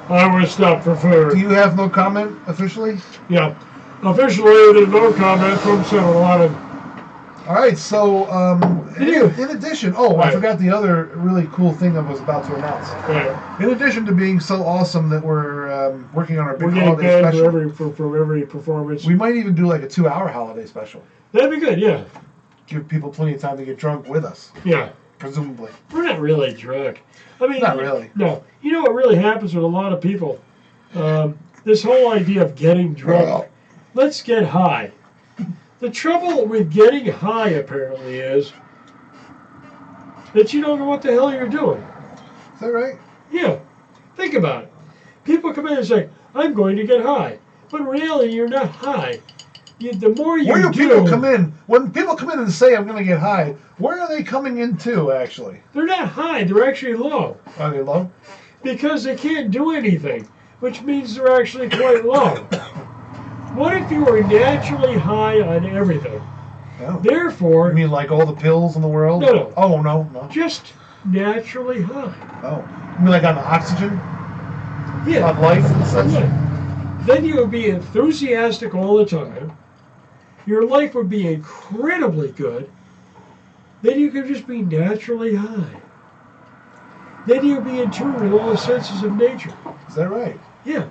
I Was Stopped for Food. Do you have no comment officially? Yeah. Officially, there's no comment from Senator Lottie. All right, so in addition, I forgot the other really cool thing I was about to announce. Right. In addition to being so awesome that we're working on our big holiday getting special, paid for every performance. We might even do a 2-hour holiday special. That'd be good, yeah. Give people plenty of time to get drunk with us. Yeah. Presumably. We're not really drunk. I mean, not really. No. You know what really happens with a lot of people? This whole idea of getting drunk. Let's get high. The trouble with getting high, apparently, is that you don't know what the hell you're doing. Is that right? Yeah. Think about it. People come in and say, I'm going to get high. But in reality, you're not high. The more you Where do people come in? When people come in and say, I'm going to get high, where are they coming into, actually? They're not high. They're actually low. Are they low? Because they can't do anything, which means they're actually quite low. What if you were naturally high on everything? Oh. Therefore... You mean like all the pills in the world? No. Oh, no. Just naturally high. Oh. You mean like on oxygen? Yeah. On life and such? Yeah. Then you would be enthusiastic all the time. Your life would be incredibly good. Then you could just be naturally high. Then you'd be in tune with all the senses of nature. Is that right? Yeah.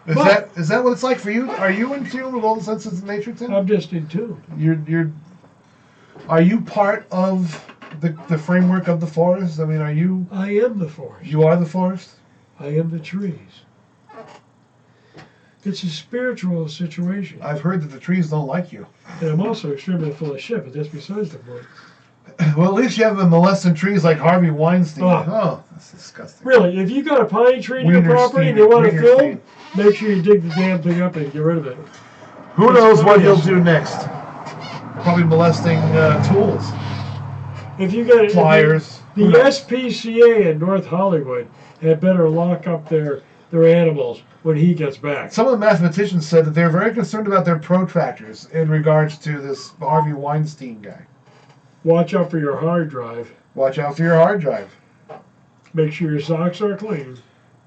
Is that what it's like for you? Are you in tune with all the senses of nature, Tim? I'm just in tune. Are you part of the framework of the forest? I mean, are you? I am the forest. You are the forest? I am the trees. It's a spiritual situation. I've heard that the trees don't like you. And I'm also extremely full of shit, but that's besides the point. Well, at least you haven't been molesting trees like Harvey Weinstein. Oh, that's disgusting. Really, if you got a pine tree in your property and you want to film, make sure you dig the damn thing up and get rid of it. Who knows what he'll do next? Probably molesting tools. If you get pliers. The SPCA in North Hollywood had better lock up their animals when he gets back. Some of the mathematicians said that they're very concerned about their protractors in regards to this Harvey Weinstein guy. Watch out for your hard drive. Watch out for your hard drive. Make sure your socks are clean.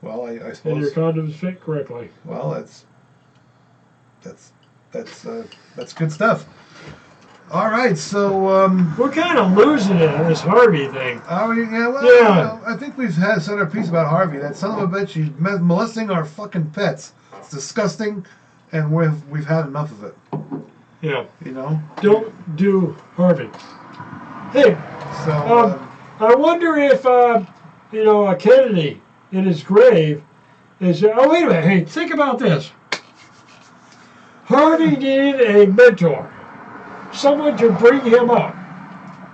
Well, I suppose. And your condoms fit correctly. Well, that's good stuff. All right, so we're kind of losing it on this Harvey thing. Oh yeah, well, Yeah. You know, I think we've said our piece about Harvey. That son of a bitch, he's molesting our fucking pets. It's disgusting, and we've had enough of it. Yeah. You know. Don't do Harvey. Hey. So. I wonder if Kennedy in his grave is. Oh wait a minute. Hey, think about this. Harvey needed a mentor. Someone to bring him up.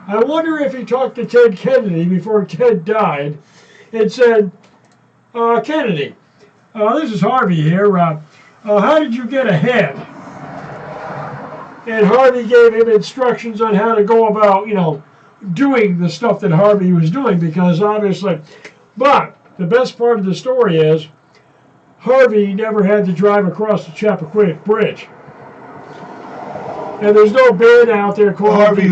I wonder if he talked to Ted Kennedy before Ted died and said, Kennedy, this is Harvey here. How did you get ahead? And Harvey gave him instructions on how to go about, doing the stuff that Harvey was doing, because obviously, but the best part of the story is Harvey never had to drive across the Chappaquiddick Bridge. And there's no band out there called Harvey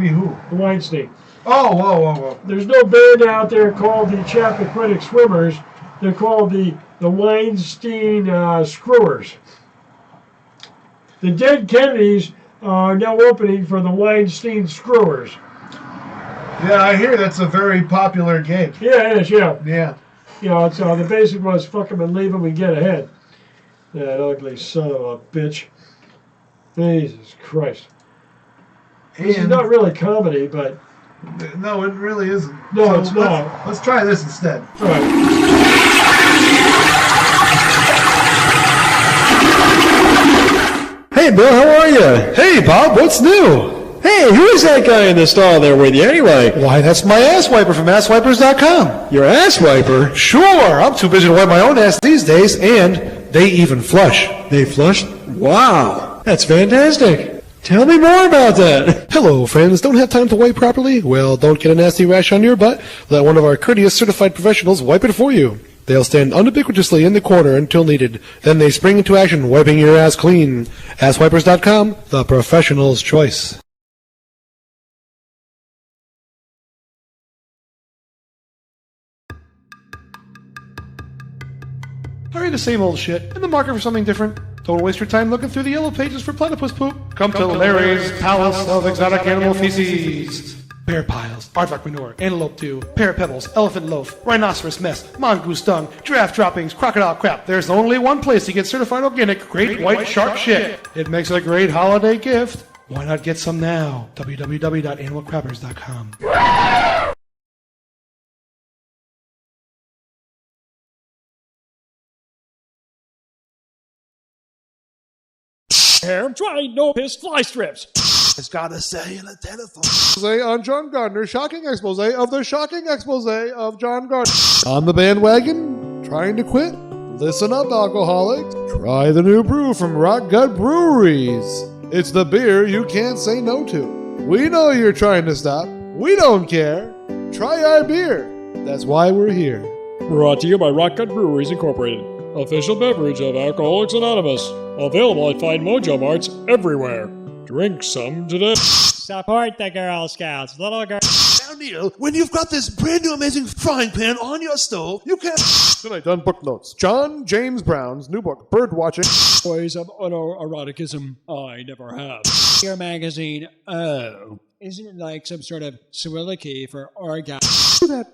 who? Weinstein. Oh, whoa. There's no band out there called the Chappaquiddick Swimmers. They're called the Weinstein Screwers. The dead Kennedys are now opening for the Weinstein Screwers. Yeah, I hear that's a very popular gig. Yeah, it is, yeah. Yeah. It's, the basic was fuck them and leave them and get ahead. That ugly son of a bitch. Jesus Christ. This is not really comedy, but... No, it really isn't. No, so it's not. Let's try this instead. All right. Hey, Bill, how are you? Hey, Bob, what's new? Hey, who is that guy in the stall there with you anyway? Why, that's my ass wiper from asswipers.com. Your ass wiper? Sure, I'm too busy to wipe my own ass these days, and they even flush. They flush? Wow, that's fantastic. Tell me more about that. Hello, friends. Don't have time to wipe properly? Well, don't get a nasty rash on your butt. Let one of our courteous certified professionals wipe it for you. They'll stand ubiquitously in the corner until needed. Then they spring into action, wiping your ass clean. Asswipers.com, the professional's choice. Hurry, the same old shit. In the market for something different. Don't waste your time looking through the yellow pages for platypus poop. Come to Larry's Palace of Exotic Animal Feces. Bear piles, aardvark manure, antelope dew, pear pebbles, elephant loaf, rhinoceros mess, mongoose dung, giraffe droppings, crocodile crap. There's only one place to get certified organic great white shark shit. It makes a great holiday gift. Why not get some now? www.animalcrappers.com. I'm trying no piss fly strips. It's got a cellular telephone. Expose on John Gardner. Shocking expose of the shocking expose of John Gardner. On the bandwagon? Trying to quit? Listen up, alcoholics. Try the new brew from Rock Gut Breweries. It's the beer you can't say no to. We know you're trying to stop. We don't care. Try our beer. That's why we're here. Brought to you by Rock Gut Breweries Incorporated, official beverage of Alcoholics Anonymous. Available at fine Mojo Marts everywhere. Drink some today. Support the Girl Scouts, little girl. Now, Neil, when you've got this brand new amazing frying pan on your stove, you can... Tonight on Book Notes, John James Brown's new book, Birdwatching. Ways of autoeroticism I never have. Your magazine, oh, isn't it like some sort of soliloquy for orgasm?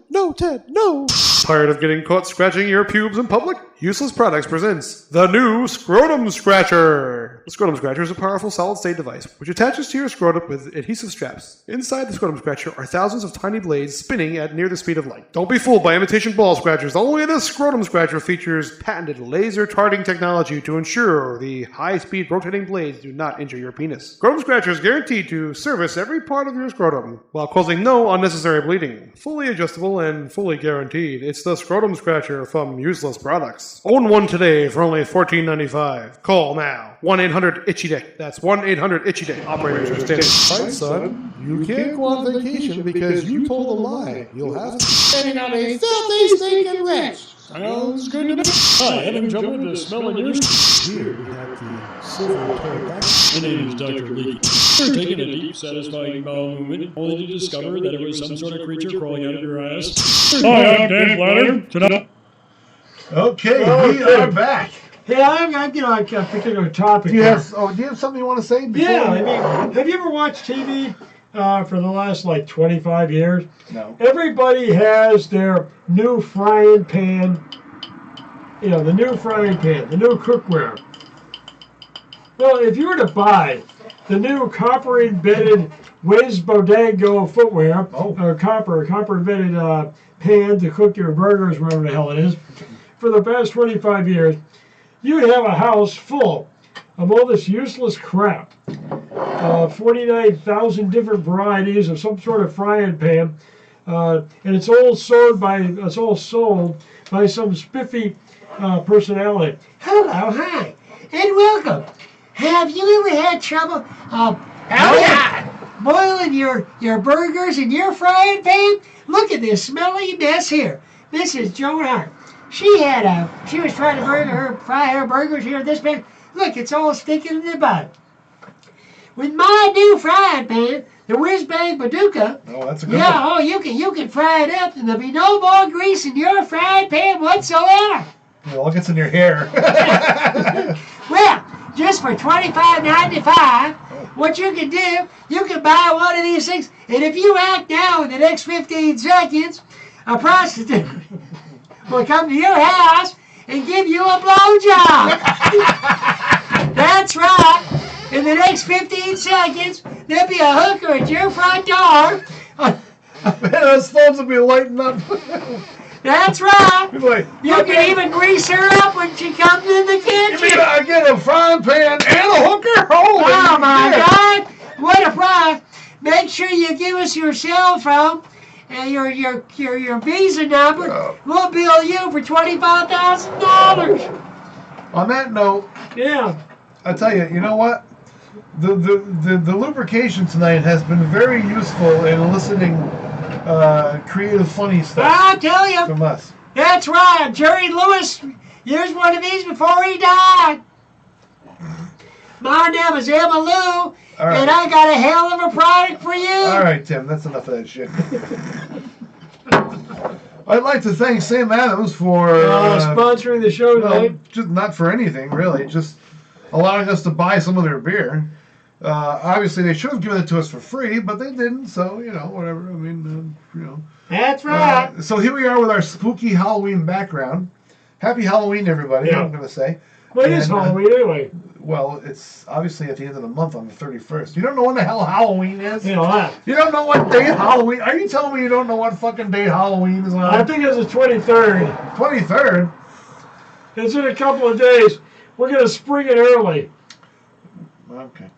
No, Ted, no. Tired of getting caught scratching your pubes in public? Useless Products presents the new Scrotum Scratcher. The Scrotum Scratcher is a powerful solid-state device which attaches to your scrotum with adhesive straps. Inside the Scrotum Scratcher are thousands of tiny blades spinning at near the speed of light. Don't be fooled by imitation ball scratchers. Only the Scrotum Scratcher features patented laser targeting technology to ensure the high-speed rotating blades do not injure your penis. Scrotum Scratcher is guaranteed to service every part of your scrotum while causing no unnecessary bleeding. Fully adjustable and fully guaranteed. It's the Scrotum Scratcher from Useless Products. Own one today for only $14.95. Call now. 1-800-ITCHY-DICK. That's 1-800-ITCHY-DICK. Operators are standing. Right, son. You can't go on vacation because you told a lie. You'll have to. Standing on a filthy stinking wretch. Sounds good to me. Hi, Adam, gentlemen, to smell in yours. Here we have the silver pterodactyl. My name is Dr. Leakey. We're taking a deep, satisfying bowel movement, only to discover that it was some sort of creature crawling out of your ass. Hi, I'm Dan Flatter. Okay, we are back. Hey, I'm on a particular topic. Do you have something you want to say? Yeah, I mean, have you ever watched TV for the last 25 years? No. Everybody has their new frying pan. You know, the new frying pan, the new cookware. Well, if you were to buy the new copper-embedded Wiz Bodango footwear, copper-embedded pan to cook your burgers, whatever the hell it is, for the past 25 years, you would have a house full of all this useless crap. 49,000 different varieties of some sort of frying pan, and it's all sold by some spiffy personality. Hello, hi, and welcome. Have you ever had trouble boiling your burgers in your frying pan? Look at this smelly mess here. This is Joan Hart. She was trying to fry her burgers here in this pan. Look, it's all sticking in the bottom. With my new frying pan, the Whiz Bang Baduka. Oh, that's a good one. You can fry it up, and there'll be no more grease in your frying pan whatsoever. Well, it gets in your hair. Well, just for $25.95, what you can do, you can buy one of these things, and if you act now in the next 15 seconds, a prostitute will come to your house and give you a blowjob. That's right. In the next 15 seconds, there'll be a hooker at your front door. Man, those phones will be lighting up. That's right. Like, you can even grease her up when she comes in the kitchen. You mean I get a frying pan and a hooker? Oh my God! What a prize! Make sure you give us your cell phone and your Visa number. We'll bill you for $25,000. On that note, yeah, I tell you, you know what? The lubrication tonight has been very useful in eliciting creative, funny stuff. I'll tell you. From us. That's right. Jerry Lewis used one of these before he died. My name is Emma Lou, and I got a hell of a product for you. All right, Tim, that's enough of that shit. I'd like to thank Sam Adams for sponsoring the show tonight. Just not for anything, really. Just allowing us to buy some of their beer. Obviously, they should have given it to us for free, but they didn't, so, whatever. I mean, That's right. So here we are with our spooky Halloween background. Happy Halloween, everybody, I'm going to say. What is Halloween, anyway? Well, it's obviously at the end of the month on the 31st. You don't know when the hell Halloween is? You know You don't know what day Halloween... Are you telling me you don't know what fucking day Halloween is on? I think it's the 23rd. 23rd? It's in a couple of days. We're going to spring it early. Okay.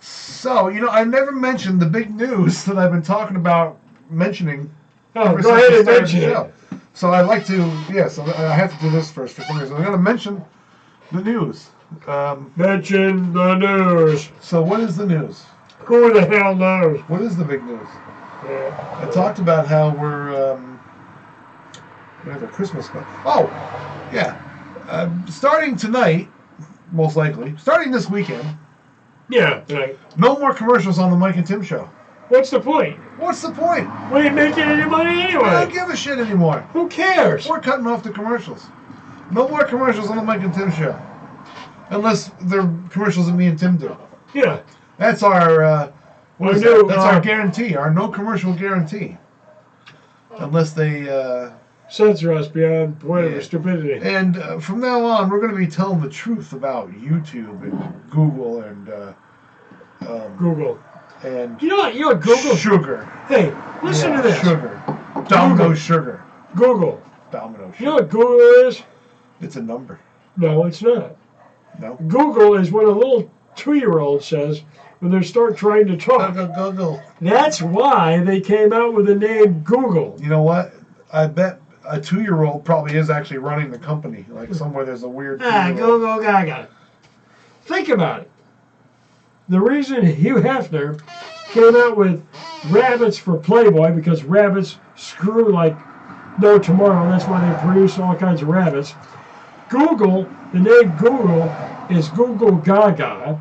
So, I never mentioned the big news that I've been talking about mentioning. Oh, go ahead and mention it. So I'd like to, so I have to do this first for some reason. I'm going to mention the news. Mention the news. So what is the news? Who the hell knows? What is the big news? Yeah. I talked about how we have a Christmas. Oh, yeah. Starting tonight, most likely, starting this weekend. Yeah, right. No more commercials on the Mike and Tim show. What's the point? What's the point? We ain't making any money anyway. I don't give a shit anymore. Who cares? We're cutting off the commercials. No more commercials on the Mike and Tim show. Unless they're commercials that me and Tim do. Yeah. That's our that's our guarantee, our no commercial guarantee. Unless they censor us beyond point of stupidity. And from now on, we're going to be telling the truth about YouTube and Google and Google. And you know what Google? Sugar. Hey, listen to this. Sugar. Domino sugar. Google. Domino sugar. You know what Google is? It's a number. No, it's not. No. Google is what a little 2-year-old says when they start trying to talk. Google. That's why they came out with the name Google. You know what? I bet a 2-year-old probably is actually running the company. Like somewhere there's a weird. Google Gaga. Think about it. The reason Hugh Hefner came out with rabbits for Playboy, because rabbits screw like no tomorrow. That's why they produce all kinds of rabbits. Google, the name Google is Google Gaga.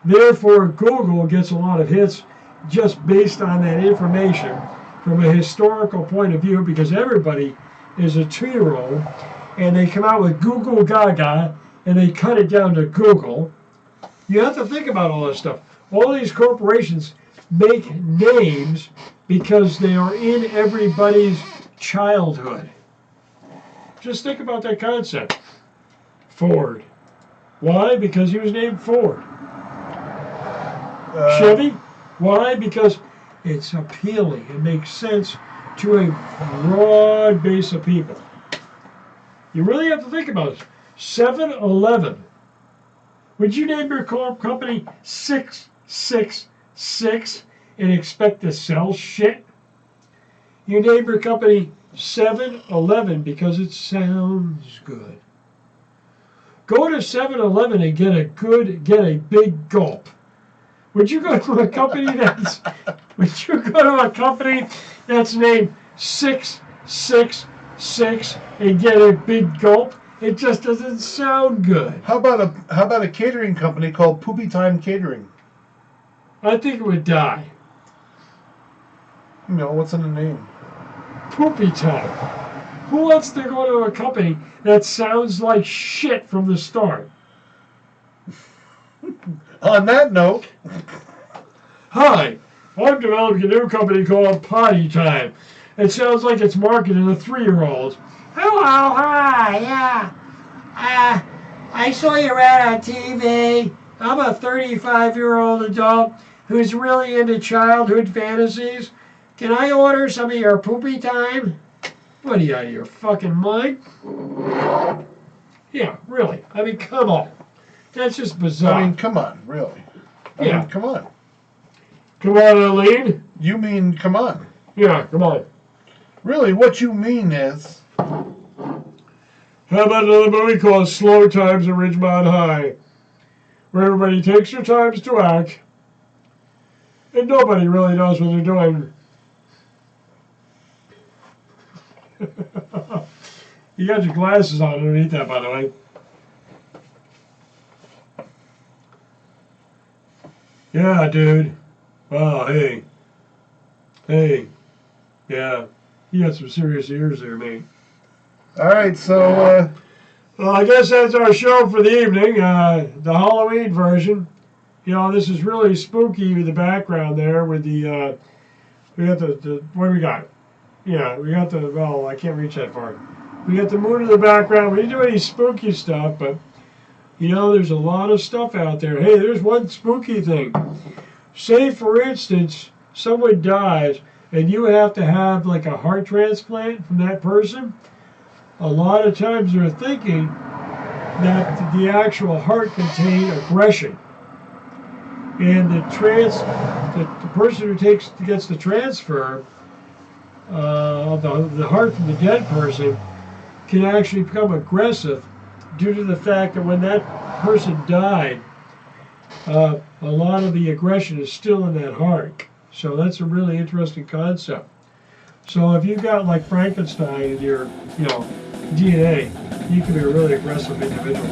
Therefore, Google gets a lot of hits just based on that information from a historical point of view, because everybody is a 2-year-old. and they come out with Google Gaga, and they cut it down to Google. You have to think about all this stuff. All these corporations make names because they are in everybody's childhood. Just think about that concept. Ford. Why? Because he was named Ford. Chevy? Why? Because it's appealing. It makes sense to a broad base of people. You really have to think about it. 7-Eleven. Would you name your company 666 and expect to sell shit? You name your company 7-Eleven because it sounds good. Go to 7-Eleven and get a big gulp. Would you go to a company that's named 666 and get a big gulp? It just doesn't sound good. How about a catering company called Poopy Time Catering? I think it would die. No, what's in the name? Poopy Time. Who wants to go to a company that sounds like shit from the start? On that note, hi, I'm developing a new company called Potty Time. It sounds like it's marketed to 3-year-olds. Hello, hi, yeah. I saw you around on TV. I'm a 35-year-old adult who's really into childhood fantasies. Can I order some of your Poopy Time? What are you, out of your fucking mind? Yeah, really. I mean, come on. That's just bizarre. I mean, come on, really. I mean, come on. Come on, Eileen. You mean, come on. Yeah, come on. Really, what you mean is... How about another movie called Slow Times at Ridgemont High, where everybody takes their times to act, and nobody really knows what they're doing. You got your glasses on underneath that, by the way. Yeah, dude. Wow, hey. Hey. Yeah. You got some serious ears there, mate. All right, so... well, I guess that's our show for the evening. The Halloween version. You know, this is really spooky with the background there with the... we got the... What do we got? Yeah, we got the... Well, I can't reach that far. We got the moon in the background. We didn't do any spooky stuff, but... You know, there's a lot of stuff out there. Hey, there's one spooky thing. Say, for instance, someone dies and you have to have like a heart transplant from that person. A lot of times they're thinking that the actual heart contains aggression. And the person who gets the transfer of the heart from the dead person can actually become aggressive due to the fact that when that person died, a lot of the aggression is still in that heart. So that's a really interesting concept. So if you've got like Frankenstein in your, DNA, you can be a really aggressive individual.